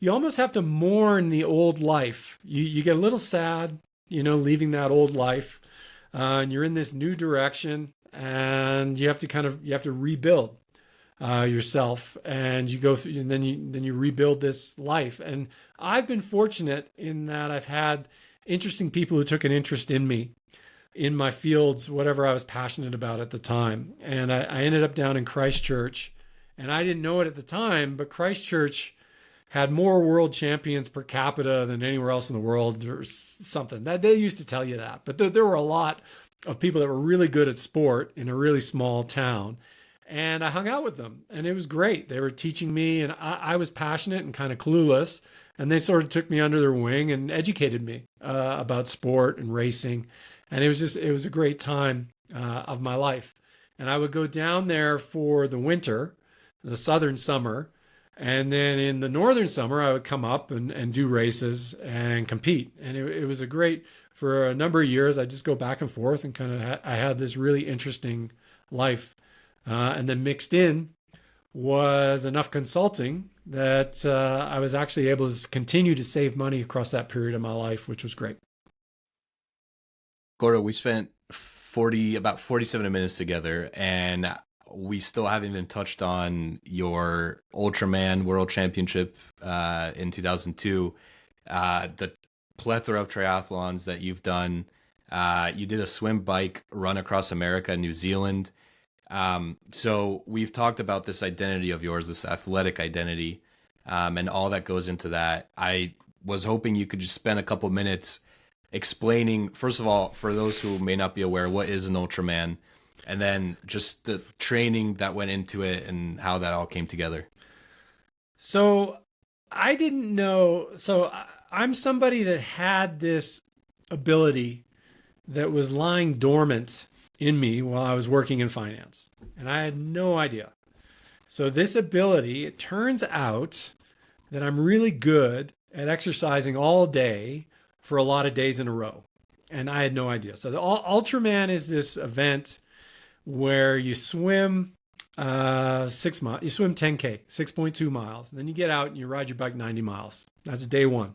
almost have to mourn the old life. You get a little sad, leaving that old life, and you're in this new direction, and you have to rebuild yourself, and you go through, and then you rebuild this life. And I've been fortunate in that I've had interesting people who took an interest in me, in my fields, whatever I was passionate about at the time. And I ended up down in Christchurch, and I didn't know it at the time, but Christchurch had more world champions per capita than anywhere else in the world, or something. That they used to tell you that, but there were a lot of people that were really good at sport in a really small town. And I hung out with them, and it was great. They were teaching me, and I was passionate and kind of clueless. And they sort of took me under their wing and educated me about sport and racing. And it was a great time of my life. And I would go down there for the winter, the southern summer. And then in the northern summer, I would come up and do races and compete. And it was for a number of years, I just go back and forth and I had this really interesting life. And then mixed in was enough consulting that I was actually able to continue to save money across that period of my life, which was great. Gordo, we spent about 47 minutes together, and we still haven't even touched on your Ultraman World Championship in 2002, the plethora of triathlons that you've done. You did a swim bike run across America and New Zealand. So we've talked about this identity of yours, this athletic identity, and all that goes into that. I was hoping you could just spend a couple minutes explaining, first of all, for those who may not be aware, what is an Ultraman, and then just the training that went into it and how that all came together. So I didn't know. I'm somebody that had this ability that was lying dormant in me while I was working in finance, and I had no idea. So this ability, it turns out that I'm really good at exercising all day for a lot of days in a row, and I had no idea. So the Ultraman is this event where you swim 6 miles, you swim 10K, 6.2 miles, and then you get out and you ride your bike 90 miles. That's day one.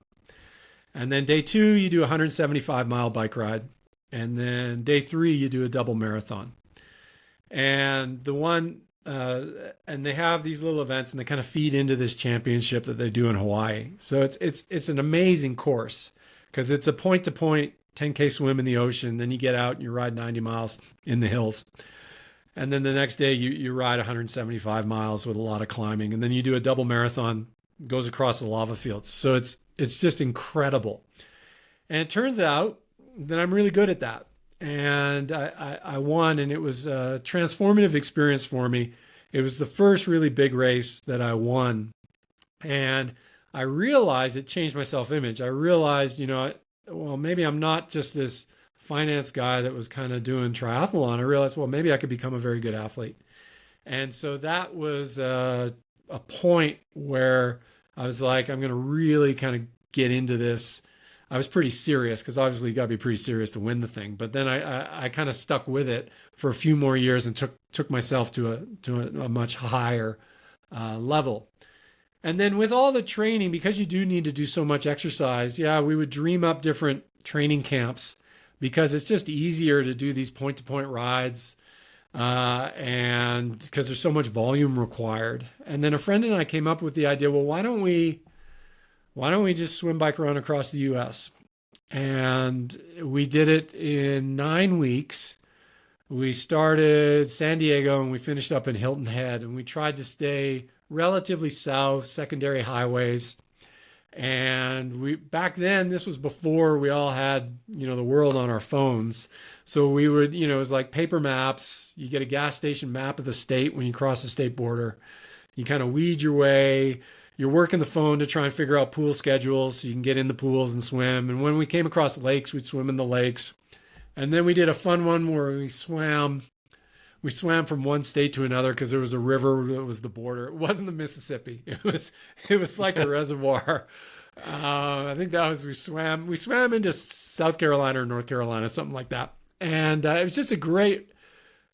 And then day two, you do a 175-mile bike ride. And then day three, you do a double marathon. And and they have these little events, and they kind of feed into this championship that they do in Hawaii. So it's an amazing course because it's a point-to-point 10K swim in the ocean. Then you get out and you ride 90 miles in the hills. And then the next day you ride 175 miles with a lot of climbing. And then you do a double marathon, goes across the lava fields. So it's just incredible. And it turns out that I'm really good at that. And I won, and it was a transformative experience for me. It was the first really big race that I won. And I realized it changed my self-image. I realized, well, maybe I'm not just this finance guy that was kind of doing triathlon. I realized, well, maybe I could become a very good athlete. And so that was a point where I was like, I'm going to really kind of get into this. I was pretty serious because obviously you got to be pretty serious to win the thing. But then I kind of stuck with it for a few more years and took myself to a much higher level. And then with all the training, because you do need to do so much exercise, we would dream up different training camps because it's just easier to do these point-to-point rides and because there's so much volume required. And then a friend and I came up with the idea, well, why don't we just swim bike run across the US? And we did it in 9 weeks. We started San Diego and we finished up in Hilton Head, and we tried to stay relatively south, secondary highways. And back then, this was before we all had, the world on our phones. So we would, it was like paper maps. You get a gas station map of the state when you cross the state border. You kind of weed your way. You're working the phone to try and figure out pool schedules so you can get in the pools and swim. And when we came across lakes, we'd swim in the lakes. And then we did a fun one where we swam from one state to another because there was a river that was the border. It wasn't the Mississippi. It was like a reservoir. I think that was, we swam into South Carolina or North Carolina, something like that. And it was just a great,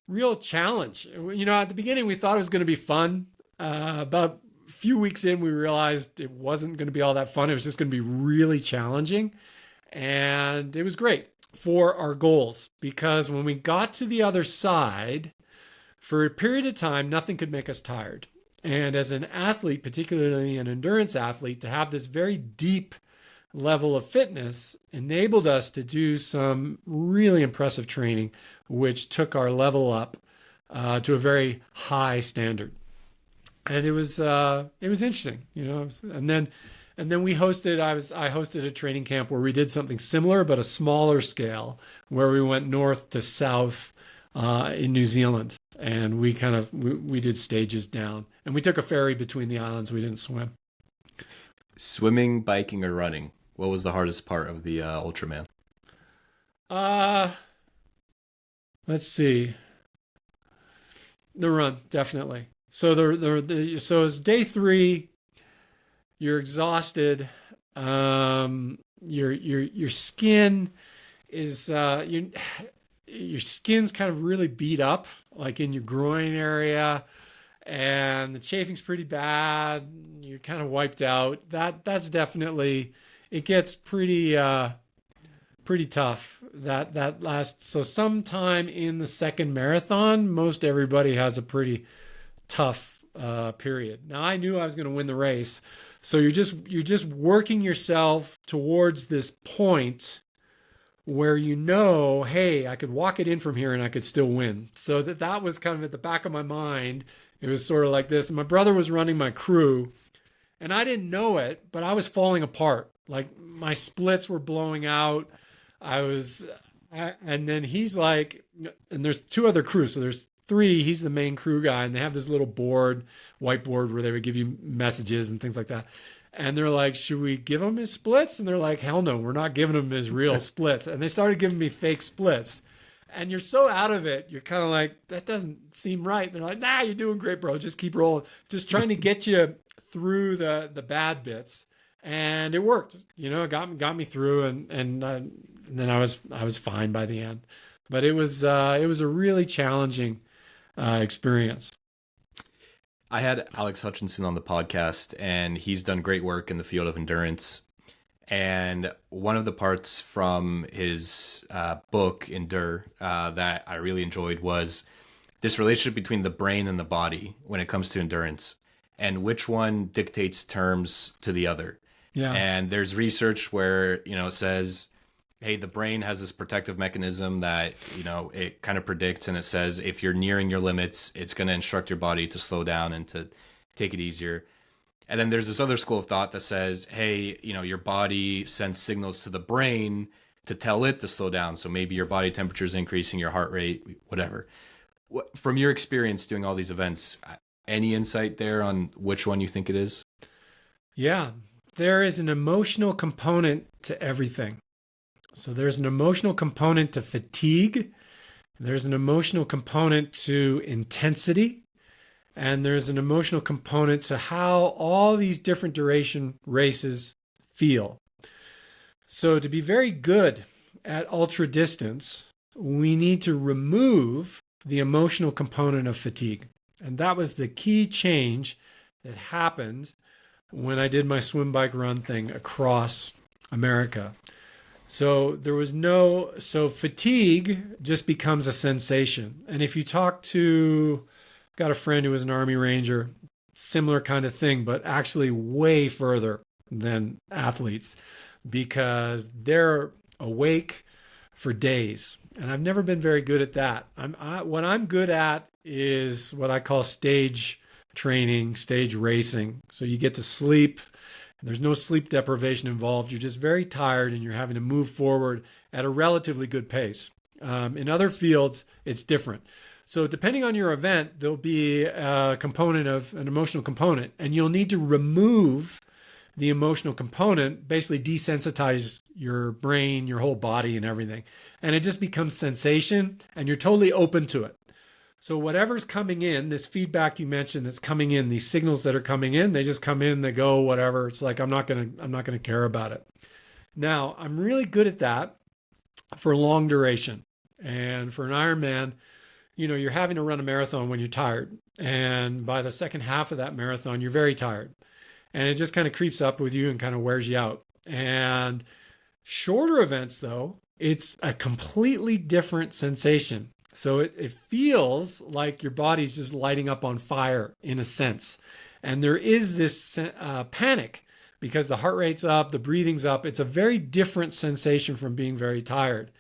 real challenge. At the beginning we thought it was going to be fun. About a few weeks in, we realized it wasn't going to be all that fun. It was just going to be really challenging. And it was great for our goals because when we got to the other side, for a period of time, nothing could make us tired. And as an athlete, particularly an endurance athlete, to have this very deep level of fitness enabled us to do some really impressive training, which took our level up to a very high standard. And it was interesting, you know. And then we hosted. I hosted a training camp where we did something similar but a smaller scale, where we went north to south in New Zealand, and we did stages down, and we took a ferry between the islands. We didn't swim. Swimming, biking, or running? What was the hardest part of the Ultraman? Uh, let's see. The run, definitely. So so it's day 3. You're exhausted. Your skin is your skin's kind of really beat up, like in your groin area, and the chafing's pretty bad. You're kind of wiped out. That's definitely, it gets pretty tough. That last, so sometime in the second marathon, most everybody has a pretty tough period. Now I knew I was going to win the race, so you're just working yourself towards this point where you know, hey, I could walk it in from here and I could still win. So that was kind of at the back of my mind. It was sort of like this. And my brother was running my crew, and I didn't know it, but I was falling apart. Like my splits were blowing out. And then he's like, and there's 2 other crews, so there's 3. He's the main crew guy, and they have this little whiteboard where they would give you messages and things like that. And they're like, should we give him his splits? And they're like, hell no, we're not giving him his real splits. And they started giving me fake splits. And you're so out of it, you're kind of like, that doesn't seem right. And they're like, nah, you're doing great, bro. Just keep rolling. Just trying to get you through the bad bits. And it worked. You know, it got me through, and then I was fine by the end. But it was a really challenging experience. I had Alex Hutchinson on the podcast, and he's done great work in the field of endurance. And one of the parts from his book, Endure, that I really enjoyed was this relationship between the brain and the body when it comes to endurance, and which one dictates terms to the other. Yeah. And there's research where, you know, it says, hey, the brain has this protective mechanism that, you know, it kind of predicts, and it says if you're nearing your limits, it's going to instruct your body to slow down and to take it easier. And then there's this other school of thought that says, hey, you know, your body sends signals to the brain to tell it to slow down. So maybe your body temperature is increasing, your heart rate, whatever. From your experience doing all these events, any insight there on which one you think it is? Yeah, there is an emotional component to everything. So there's an emotional component to fatigue. There's an emotional component to intensity. And there's an emotional component to how all these different duration races feel. So to be very good at ultra distance, we need to remove the emotional component of fatigue. And that was the key change that happened when I did my swim, bike, run thing across America. So so fatigue just becomes a sensation. And if you talk got a friend who was an Army Ranger, similar kind of thing, but actually way further than athletes because they're awake for days. And I've never been very good at that. What I'm good at is what I call stage training, stage racing. So you get to sleep. There's no sleep deprivation involved. You're just very tired and you're having to move forward at a relatively good pace. In other fields, it's different. So depending on your event, there'll be a component of an emotional component, and you'll need to remove the emotional component, basically desensitize your brain, your whole body and everything. And it just becomes sensation and you're totally open to it. So whatever's coming in, this feedback you mentioned that's coming in, these signals that are coming in, they just come in, they go, whatever. It's like, I'm not gonna care about it. Now, I'm really good at that for long duration. And for an Ironman, you're having to run a marathon when you're tired. And by the second half of that marathon, you're very tired. And it just kind of creeps up with you and kind of wears you out. And shorter events, though, it's a completely different sensation. So it feels like your body's just lighting up on fire in a sense. And there is this panic because the heart rate's up, the breathing's up. It's a very different sensation from being very tired.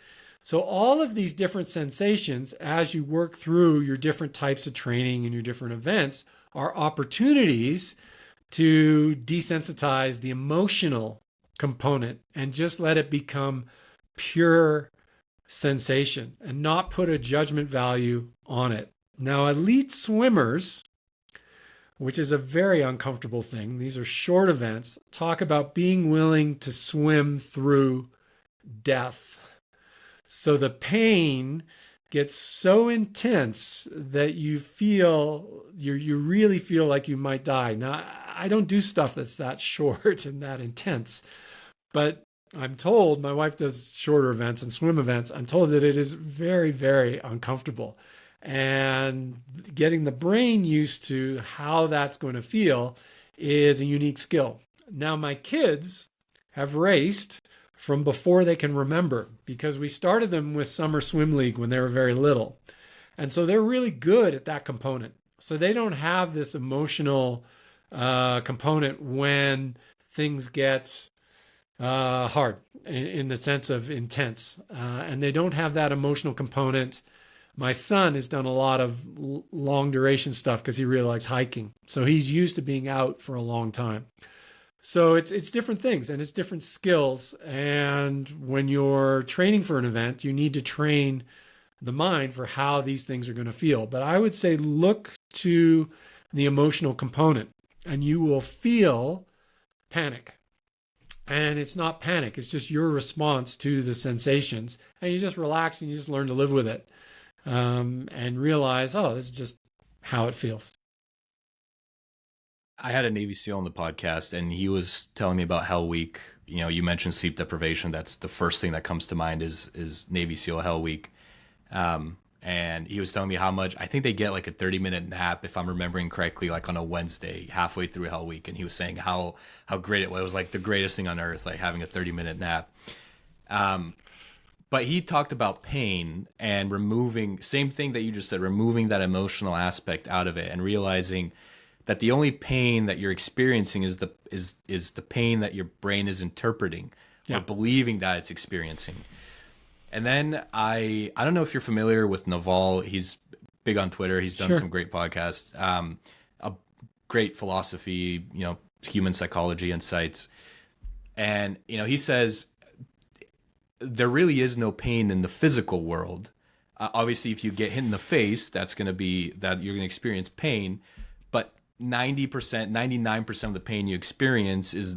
So all of these different sensations, as you work through your different types of training and your different events, are opportunities to desensitize the emotional component and just let it become pure sensation and not put a judgment value on it. Now, elite swimmers, which is a very uncomfortable thing, these are short events, talk about being willing to swim through death. So the pain gets so intense that you really feel like you might die. Now, I don't do stuff that's that short and that intense, but I'm told, my wife does shorter events and swim events, I'm told that it is very, very uncomfortable. And getting the brain used to how that's going to feel is a unique skill. Now, my kids have raced from before they can remember because we started them with Summer Swim League when they were very little. And so they're really good at that component. So they don't have this emotional component when things get hard in the sense of intense. And they don't have that emotional component. My son has done a lot of long duration stuff because he really likes hiking. So he's used to being out for a long time. So it's different things and it's different skills. And when you're training for an event, you need to train the mind for how these things are going to feel. But I would say look to the emotional component and you will feel panic. And it's not panic. It's just your response to the sensations. And you just relax and you just learn to live with it and realize, oh, this is just how it feels. I had a Navy SEAL on the podcast, and he was telling me about Hell Week. You know, you mentioned sleep deprivation. That's the first thing that comes to mind is Navy SEAL Hell Week. And he was telling me how much, I think they get like a 30-minute nap, if I'm remembering correctly, like on a Wednesday, halfway through Hell Week. And he was saying how great it was. It was like the greatest thing on earth, like having a 30-minute nap. But he talked about pain and removing, same thing that you just said, removing that emotional aspect out of it and realizing that the only pain that you're experiencing is the pain that your brain is interpreting or believing that it's experiencing. And then I don't know if you're familiar with Naval. He's big on Twitter. He's done some great podcasts, a great philosophy, human psychology insights. And, he says there really is no pain in the physical world. Obviously, if you get hit in the face, that's going to be that you're going to experience pain. But 90%, 99% of the pain you experience is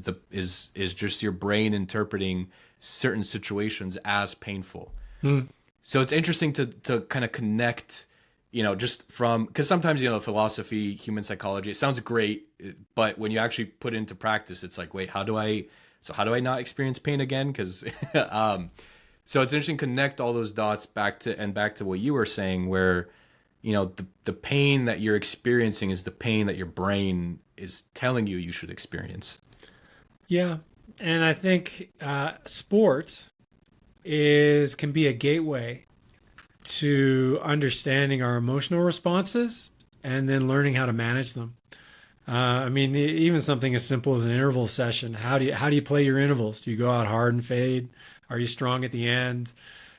just your brain interpreting certain situations as painful. So it's interesting to kind of connect, just from, because sometimes, philosophy, human psychology, it sounds great, but when you actually put it into practice, it's like, wait, how do I not experience pain again? Because so it's interesting to connect all those dots back to what you were saying, where the pain that you're experiencing is the pain that your brain is telling you should experience. Yeah. And I think sport can be a gateway to understanding our emotional responses and then learning how to manage them. Even something as simple as an interval session. How do you play your intervals? Do you go out hard and fade? Are you strong at the end?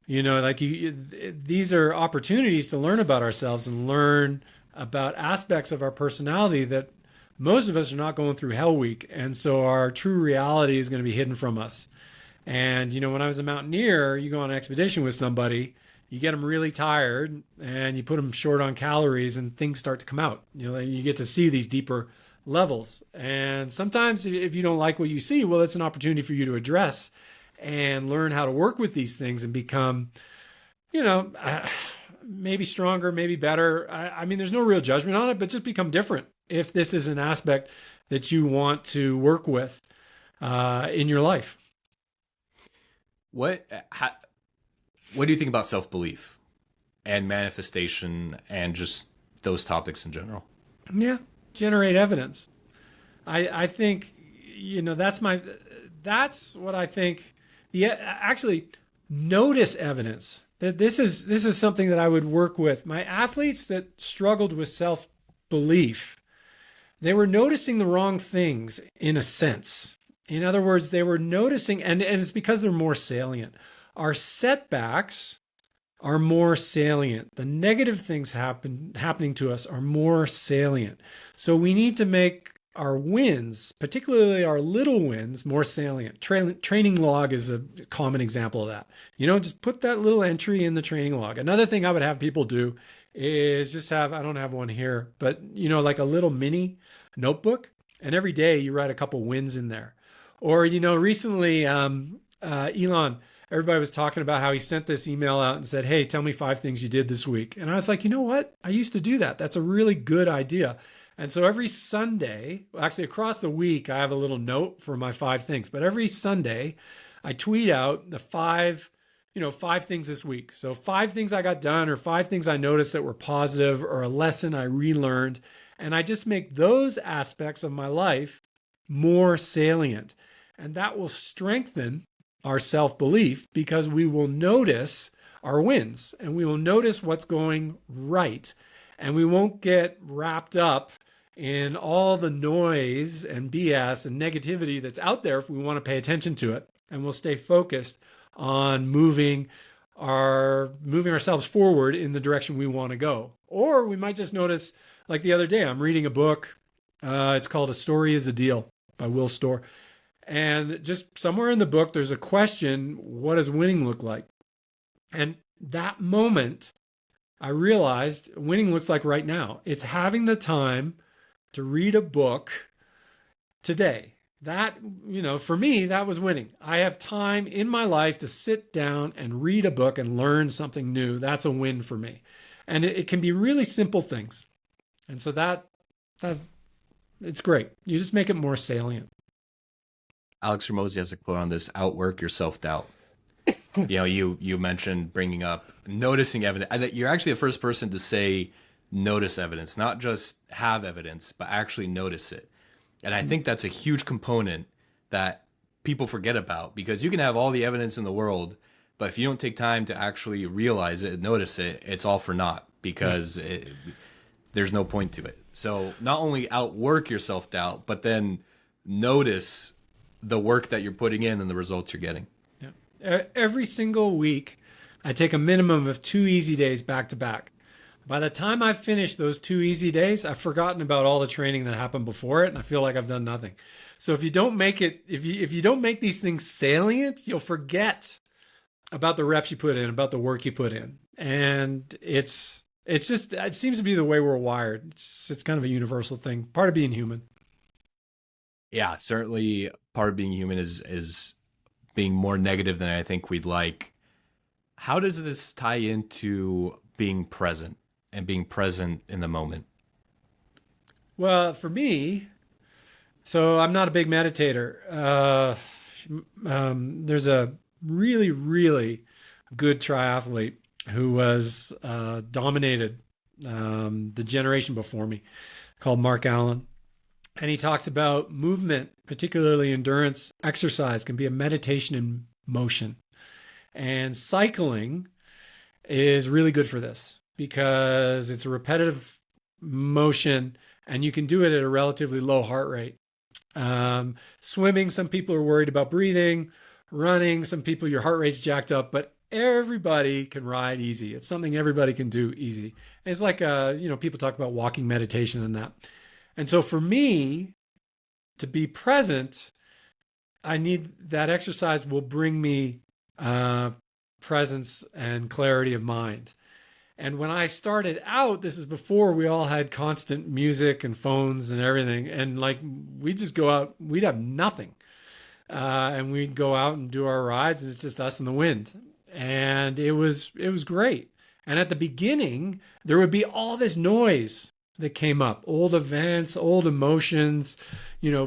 These are opportunities to learn about ourselves and learn about aspects of our personality that most of us are not going through Hell Week. And so our true reality is going to be hidden from us. And, when I was a mountaineer, you go on an expedition with somebody, you get them really tired and you put them short on calories and things start to come out. You get to see these deeper levels. And sometimes if you don't like what you see, well, it's an opportunity for you to address and learn how to work with these things and become, maybe stronger, maybe better. There's no real judgment on it, but just become different if this is an aspect that you want to work with in your life. What do you think about self-belief? and manifestation and just those topics in general. Yeah, generate evidence. I think, that's what I think. Actually, notice evidence. That this is something that I would work with my athletes that struggled with self belief. They were noticing the wrong things in a sense. In other words, they were noticing, and it's because they're more salient. Our setbacks are more salient. The negative things happening to us are more salient. So we need to make our wins, particularly our little wins, more salient. Training log is a common example of that. Just put that little entry in the training log. Another thing I would have people do is just I don't have one here, but like a little mini notebook, and every day you write a couple wins in there. Or, recently, Elon, everybody was talking about how he sent this email out and said, hey, tell me 5 things you did this week. And I was like, you know what? I used to do that. That's a really good idea. And so every Sunday, actually across the week, I have a little note for my 5 things. But every Sunday, I tweet out the 5 things this week. So 5 things I got done, or 5 things I noticed that were positive, or a lesson I relearned. And I just make those aspects of my life more salient. And that will strengthen our self-belief, because we will notice our wins and we will notice what's going right. And we won't get wrapped up in all the noise and BS and negativity that's out there if we want to pay attention to it. And we'll stay focused on moving ourselves forward in the direction we want to go. Or we might just notice, like the other day, I'm reading a book. It's called A Story is a Deal by Will Storr. And just somewhere in the book, there's a question, what does winning look like? And that moment, I realized winning looks like right now. It's having the time to read a book today. That, for me, that was winning. I have time in my life to sit down and read a book and learn something new. That's a win for me. And it can be really simple things. And so it's great. You just make it more salient. Alex Ramosi has a quote on this: outwork your self-doubt. You mentioned bringing up noticing evidence. And that you're actually the first person to say notice evidence, not just have evidence, but actually notice it. And I think that's a huge component that people forget about, because you can have all the evidence in the world, but if you don't take time to actually realize it and notice it, it's all for naught, because there's no point to it. So not only outwork your self-doubt, but then notice the work that you're putting in and the results you're getting. Yeah. Every single week, I take a minimum of 2 easy days back to back. By the time I finish those 2 easy days, I've forgotten about all the training that happened before it, and I feel like I've done nothing. So if you don't make it, if you don't make these things salient, you'll forget about the reps you put in, about the work you put in. And it seems to be the way we're wired. It's kind of a universal thing, part of being human. Yeah, certainly part of being human is being more negative than I think we'd like. How does this tie into being present and being present in the moment? Well, for me, so I'm not a big meditator. There's a really, really good triathlete who was dominated the generation before me, called Mark Allen. And he talks about movement, particularly endurance exercise, can be a meditation in motion. And cycling is really good for this because it's a repetitive motion and you can do it at a relatively low heart rate. Swimming, some people are worried about breathing. Running, some people, your heart rate's jacked up, but everybody can ride easy. It's something everybody can do easy. And it's like, people talk about walking meditation and that. And so for me to be present, I need that exercise will bring me presence and clarity of mind. And when I started out, this is before we all had constant music and phones and everything. And like, we'd just go out, we'd have nothing. And we'd go out and do our rides and it's just us and the wind. And it was great. And at the beginning, there would be all this noise that came up, old events, old emotions,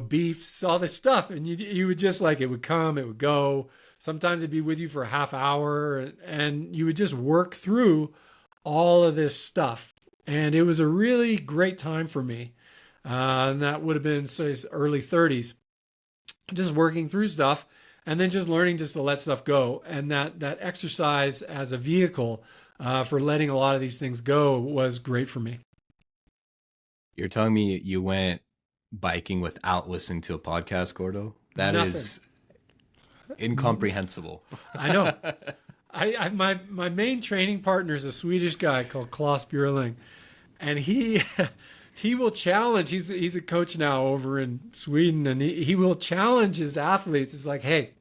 beefs, all this stuff. And you would just it would come, it would go. Sometimes it'd be with you for a half hour and you would just work through all of this stuff. And it was a really great time for me. And that would have been, say, early 30s, just working through stuff and then just learning just to let stuff go. And that exercise as a vehicle for letting a lot of these things go was great for me. You're telling me you went biking without listening to a podcast, Gordo? That Nothing. is incomprehensible. I know. My main training partner is a Swedish guy called Klaus Bjurling, and he he will challenge. He's a coach now over in Sweden, and he will challenge his athletes. It's like, hey,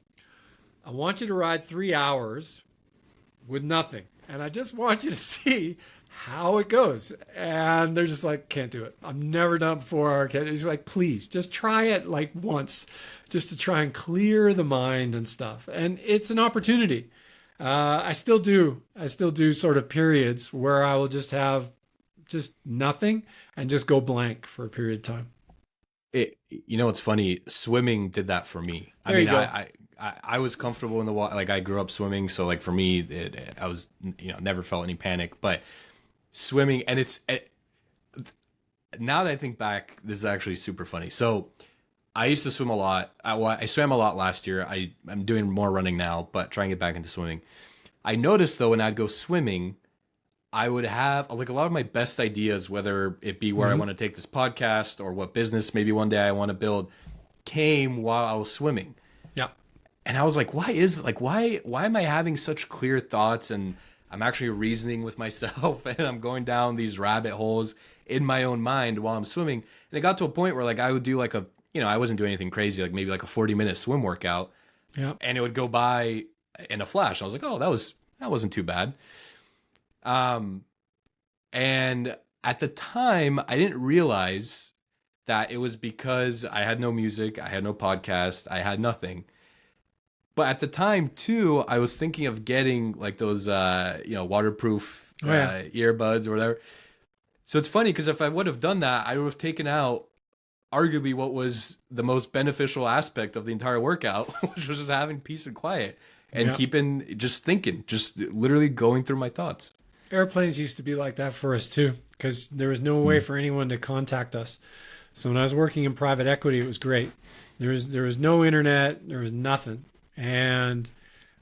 I want you to ride 3 hours with nothing, and I just want you to see how it goes. And they're just like, can't do it. I've never done it before. He's like, please, just try it like once, just to try and clear the mind and stuff. And it's an opportunity. I still do sort of periods where I will just have just nothing and just go blank for a period of time. You know, it's funny. Swimming did that for me. There you go. I was comfortable in the water. Like I grew up swimming. So like for me, I was, never felt any panic, but swimming, and now that I think back, this is actually super funny. So I used to swim a lot. I swam a lot last year. I'm doing more running now, but trying to get back into swimming. I noticed though, when I'd go swimming, I would have like a lot of my best ideas, whether it be where I want to take this podcast or what business maybe one day I want to build, came while I was swimming. Yeah. And I was like, why am I having such clear thoughts, and I'm actually reasoning with myself and I'm going down these rabbit holes in my own mind while I'm swimming. And it got to a point where like I would do like I wasn't doing anything crazy, like maybe like a 40-minute swim workout. Yeah. And it would go by in a flash. I was like, oh, that wasn't too bad. And at the time I didn't realize that it was because I had no music, I had no podcast, I had nothing. But at the time too, I was thinking of getting like those, waterproof earbuds or whatever. So it's funny because if I would have done that, I would have taken out arguably what was the most beneficial aspect of the entire workout, which was just having peace and quiet and thinking, just literally going through my thoughts. Airplanes used to be like that for us too, because there was no way for anyone to contact us. So when I was working in private equity, it was great. There was no internet, there was nothing. And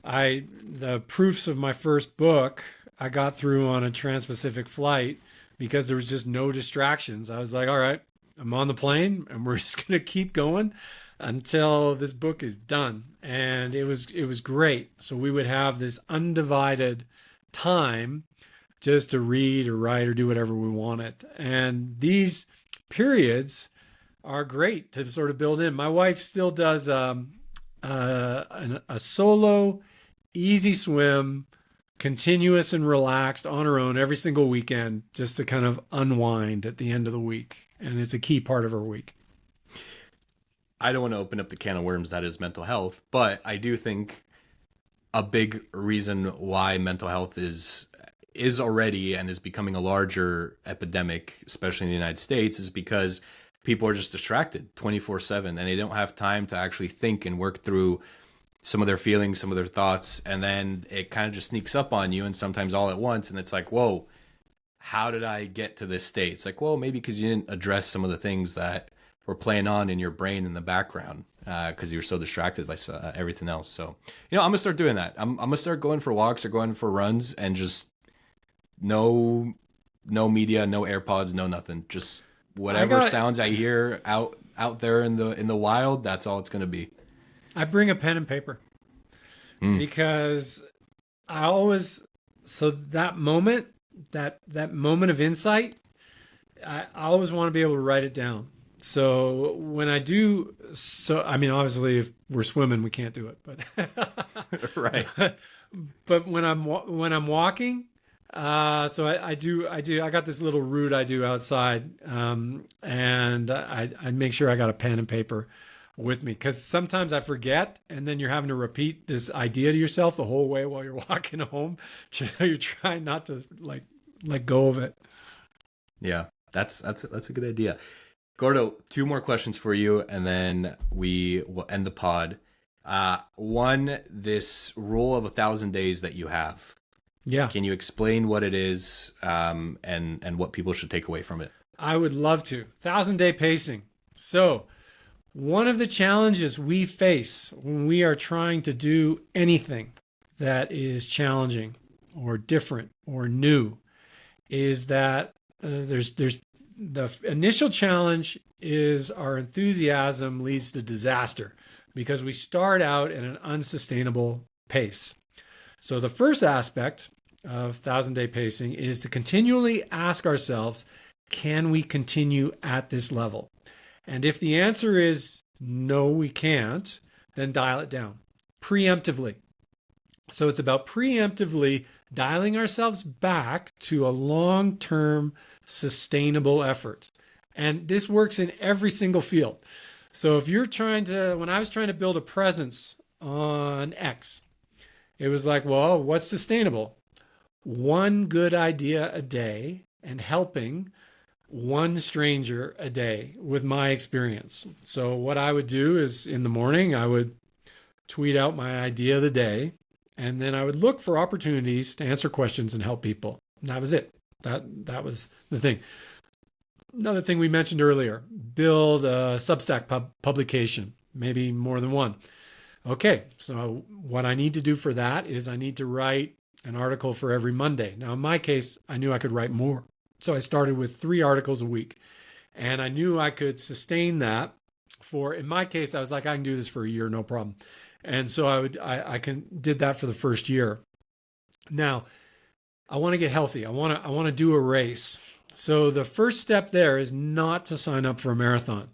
the proofs of my first book I got through on a trans-Pacific flight because there was just no distractions. I was like, all right, I'm on the plane and we're just going to keep going until this book is done. And it was great. So we would have this undivided time just to read or write or do whatever we wanted. And these periods are great to sort of build in. My wife still does a solo, easy swim, continuous and relaxed on her own every single weekend, just to kind of unwind at the end of the week. And it's a key part of her week. I don't want to open up the can of worms that is mental health, but I do think a big reason why mental health is already and is becoming a larger epidemic, especially in the United States, is because people are just distracted 24/7 and they don't have time to actually think and work through some of their feelings, some of their thoughts. And then it kind of just sneaks up on you, and sometimes all at once. And it's like, whoa, how did I get to this state? It's like, well, maybe because you didn't address some of the things that were playing on in your brain in the background because you were so distracted by everything else. So, I'm going to start doing that. I'm going to start going for walks or going for runs and just no media, no AirPods, no nothing. Just whatever sounds I hear out there in the wild, that's all it's going to be. I bring a pen and paper because I always, so that moment of insight, I always want to be able to write it down. So when I do, I mean, obviously if we're swimming, we can't do it, but right. But when I'm walking, so I got this little route I do outside, and I make sure I got a pen and paper with me, because sometimes I forget, and then you're having to repeat this idea to yourself the whole way while you're walking home. So you're trying not to let go of it. Yeah, that's a good idea. Gordo, 2 more questions for you, and then we will end the pod. One, this rule of 1,000 days that you have. Yeah. Can you explain what it is, and what people should take away from it? I would love to. 1,000-day pacing. So, one of the challenges we face when we are trying to do anything that is challenging or different or new is that there's the initial challenge is our enthusiasm leads to disaster because we start out at an unsustainable pace. So the first aspect of 1,000-day pacing is to continually ask ourselves, can we continue at this level? And if the answer is no, we can't, then dial it down preemptively. So it's about preemptively dialing ourselves back to a long-term sustainable effort. And this works in every single field. So if you're when I was trying to build a presence on X, it was like, well, what's sustainable? One good idea a day and helping one stranger a day with my experience. So what I would do is in the morning, I would tweet out my idea of the day, and then I would look for opportunities to answer questions and help people. And that was it. That was the thing. Another thing we mentioned earlier, build a Substack publication, maybe more than one. Okay, so what I need to do for that is I need to write an article for every Monday. Now, in my case, I knew I could write more. So I started with 3 articles a week, and I knew I could sustain that in my case, I was like, I can do this for a year, no problem. And so I did that for the first year. Now, I want to get healthy. I want to do a race. So the first step there is not to sign up for a marathon.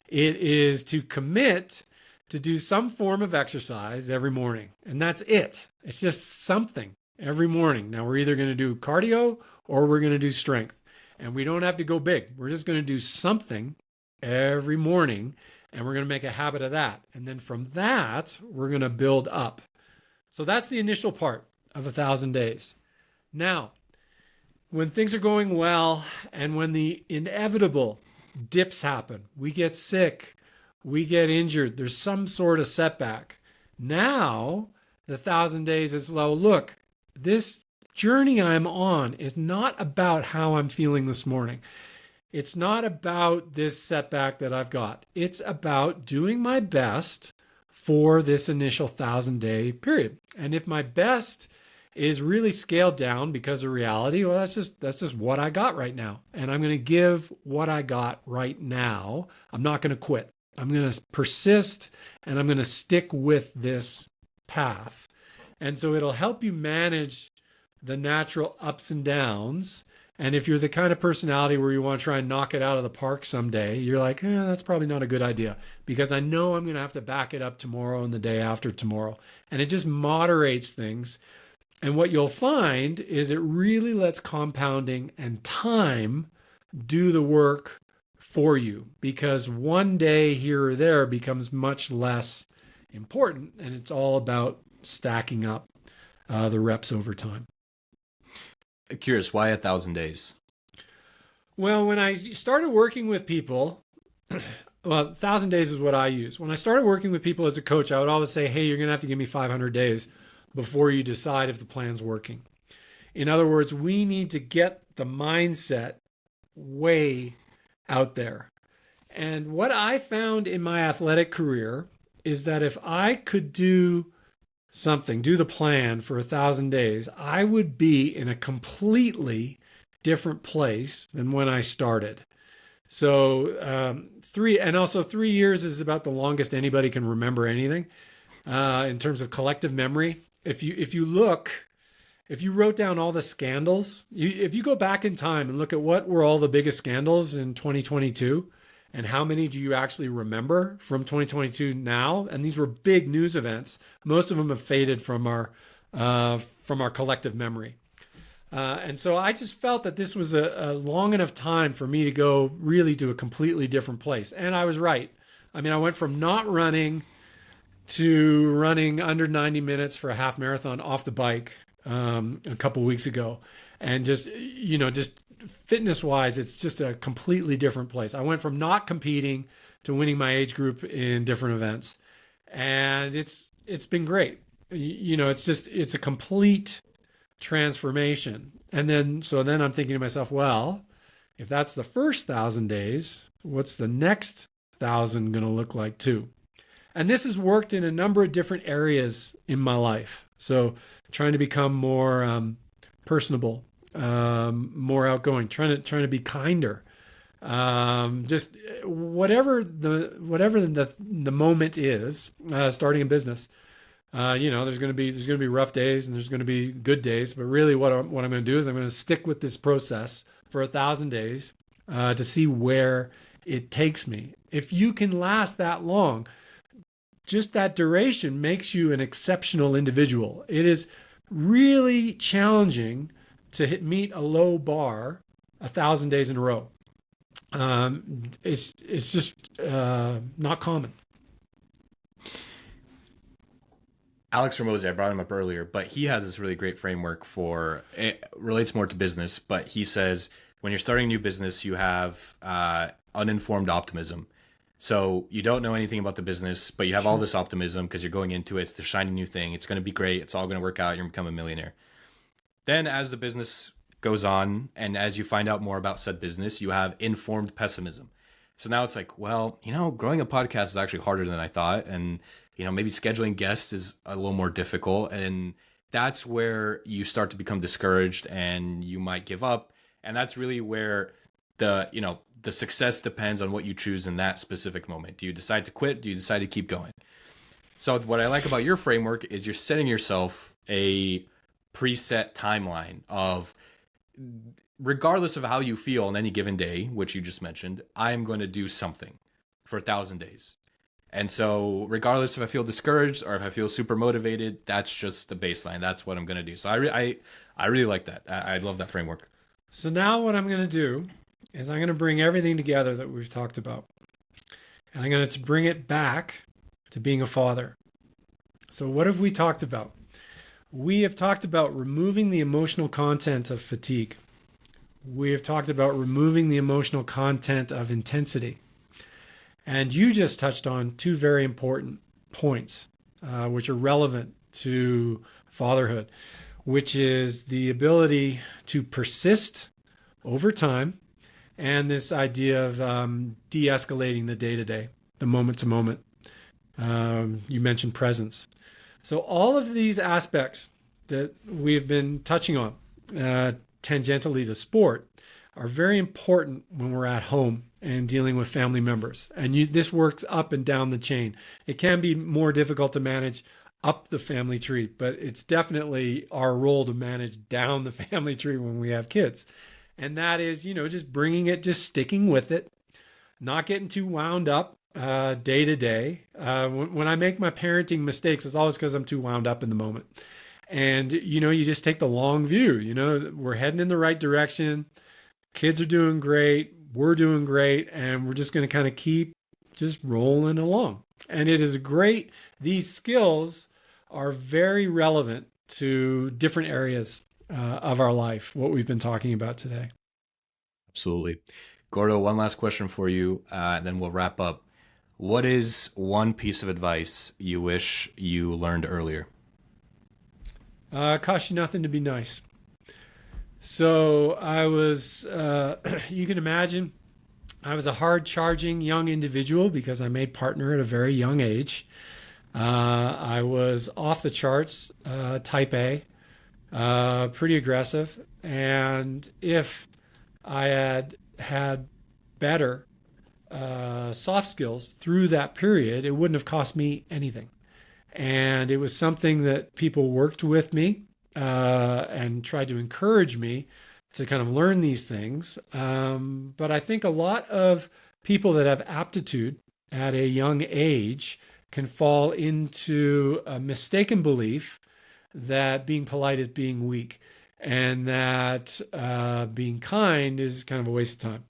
It is to commit to do some form of exercise every morning. And that's it. It's just something every morning. Now we're either going to do cardio or we're going to do strength. And we don't have to go big. We're just going to do something every morning, and we're going to make a habit of that. And then from that, we're going to build up. So that's the initial part of 1,000 days. Now, when things are going well and when the inevitable dips happen, we get sick, we get injured, there's some sort of setback. Now, the 1,000 days is, well, look, this journey I'm on is not about how I'm feeling this morning. It's not about this setback that I've got. It's about doing my best for this initial 1,000-day period. And if my best is really scaled down because of reality, well, that's just what I got right now. And I'm going to give what I got right now. I'm not going to quit. I'm going to persist, and I'm going to stick with this path. And so it'll help you manage the natural ups and downs. And if you're the kind of personality where you want to try and knock it out of the park someday, you're like, that's probably not a good idea because I know I'm going to have to back it up tomorrow and the day after tomorrow. And it just moderates things. And what you'll find is it really lets compounding and time do the work for you because one day here or there becomes much less important. And it's all about stacking up the reps over time. Curious, why 1,000 days? Well, when I started working with people, well, 1,000 days is what I use. When I started working with people as a coach, I would always say, hey, you're going to have to give me 500 days before you decide if the plan's working. In other words, we need to get the mindset way out there. And what I found in my athletic career is that if I could do the plan for 1,000 days, I would be in a completely different place than when I started. So 3 years is about the longest anybody can remember anything in terms of collective memory. If you wrote down all the scandals, if you go back in time and look at what were all the biggest scandals in 2022, and how many do you actually remember from 2022 now? And these were big news events. Most of them have faded from our collective memory. And so I just felt that this was a long enough time for me to go really to a completely different place. And I was right. I mean, I went from not running to running under 90 minutes for a half marathon off the bike a couple weeks ago. And just fitness wise, it's just a completely different place. I went from not competing to winning my age group in different events. And it's been great. It's a complete transformation. And then I'm thinking to myself, well, if that's the first 1,000 days, what's the next 1,000 going to look like too? And this has worked in a number of different areas in my life. So trying to become more personable, more outgoing, trying to be kinder. Just whatever the moment is, starting a business. There's going to be rough days and there's going to be good days. But really, what I'm going to do is I'm going to stick with this process for 1,000 days to see where it takes me. If you can last that long, just that duration makes you an exceptional individual. It is really challenging to meet a low bar 1,000 days in a row. It's just not common. Alex Ramosi, I brought him up earlier, but he has this really great framework for it. Relates more to business, but he says when you're starting a new business, you have uninformed optimism. So you don't know anything about the business, but you have all this optimism because you're going into it. It's the shiny new thing. It's going to be great. It's all going to work out. You're going to become a millionaire. Then as the business goes on and as you find out more about said business, you have informed pessimism. So now it's like, well, growing a podcast is actually harder than I thought. And, maybe scheduling guests is a little more difficult. And that's where you start to become discouraged and you might give up. And that's really where the success depends on what you choose in that specific moment. Do you decide to quit? Do you decide to keep going? So what I like about your framework is you're setting yourself a preset timeline of, regardless of how you feel on any given day, which you just mentioned, I'm going to do something for 1,000 days. And so regardless if I feel discouraged or if I feel super motivated, that's just the baseline. That's what I'm going to do. So I really like that. I love that framework. So now what I'm going to do is I'm going to bring everything together that we've talked about. And I'm going to bring it back to being a father. So what have we talked about? We have talked about removing the emotional content of fatigue. We have talked about removing the emotional content of intensity. And you just touched on two very important points, which are relevant to fatherhood, which is the ability to persist over time and this idea of de-escalating the day-to-day, the moment-to-moment. You mentioned presence. So all of these aspects that we've been touching on tangentially to sport are very important when we're at home and dealing with family members. And this works up and down the chain. It can be more difficult to manage up the family tree, but it's definitely our role to manage down the family tree when we have kids. And that is, just bringing it, just sticking with it, not getting too wound up day to day. When I make my parenting mistakes, it's always because I'm too wound up in the moment. And, you just take the long view. We're heading in the right direction. Kids are doing great. We're doing great. And we're just going to kind of keep just rolling along. And it is great. These skills are very relevant to different areas of our life, what we've been talking about today. Absolutely. Gordo, one last question for you, and then we'll wrap up. What is one piece of advice you wish you learned earlier? It costs you nothing to be nice. So I was, you can imagine, I was a hard-charging young individual because I made partner at a very young age. I was off the charts, type A, pretty aggressive. And if I had better soft skills through that period, it wouldn't have cost me anything. And it was something that people worked with me and tried to encourage me to kind of learn these things. But I think a lot of people that have aptitude at a young age can fall into a mistaken belief that being polite is being weak and that being kind is kind of a waste of time.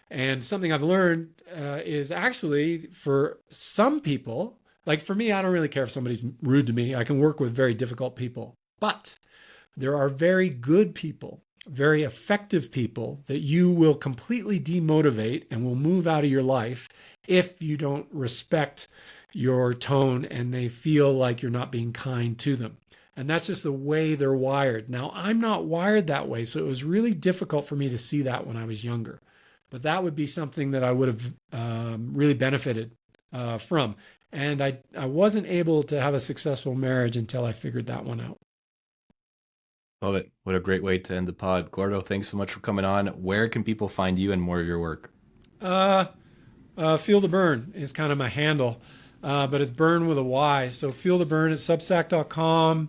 And something I've learned is actually for some people, like for me, I don't really care if somebody's rude to me. I can work with very difficult people. But there are very good people, very effective people that you will completely demotivate and will move out of your life if you don't respect your tone and they feel like you're not being kind to them. And that's just the way they're wired. Now, I'm not wired that way, so it was really difficult for me to see that when I was younger. But that would be something that I would have really benefited from. And I wasn't able to have a successful marriage until I figured that one out. Love it. What a great way to end the pod. Gordo, thanks so much for coming on. Where can people find you and more of your work? Feel the Burn is kind of my handle, but it's Burn with a Y. So Feel the Burn at Substack.com.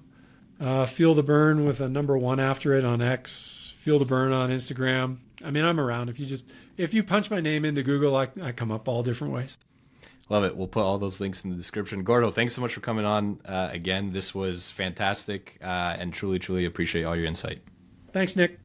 Feel the Burn with a number 1 after it on X. Feel the Burn on Instagram. I mean, I'm around. If you punch my name into Google, I come up all different ways. Love it. We'll put all those links in the description. Gordo, thanks so much for coming on again. This was fantastic and truly, truly appreciate all your insight. Thanks, Nick.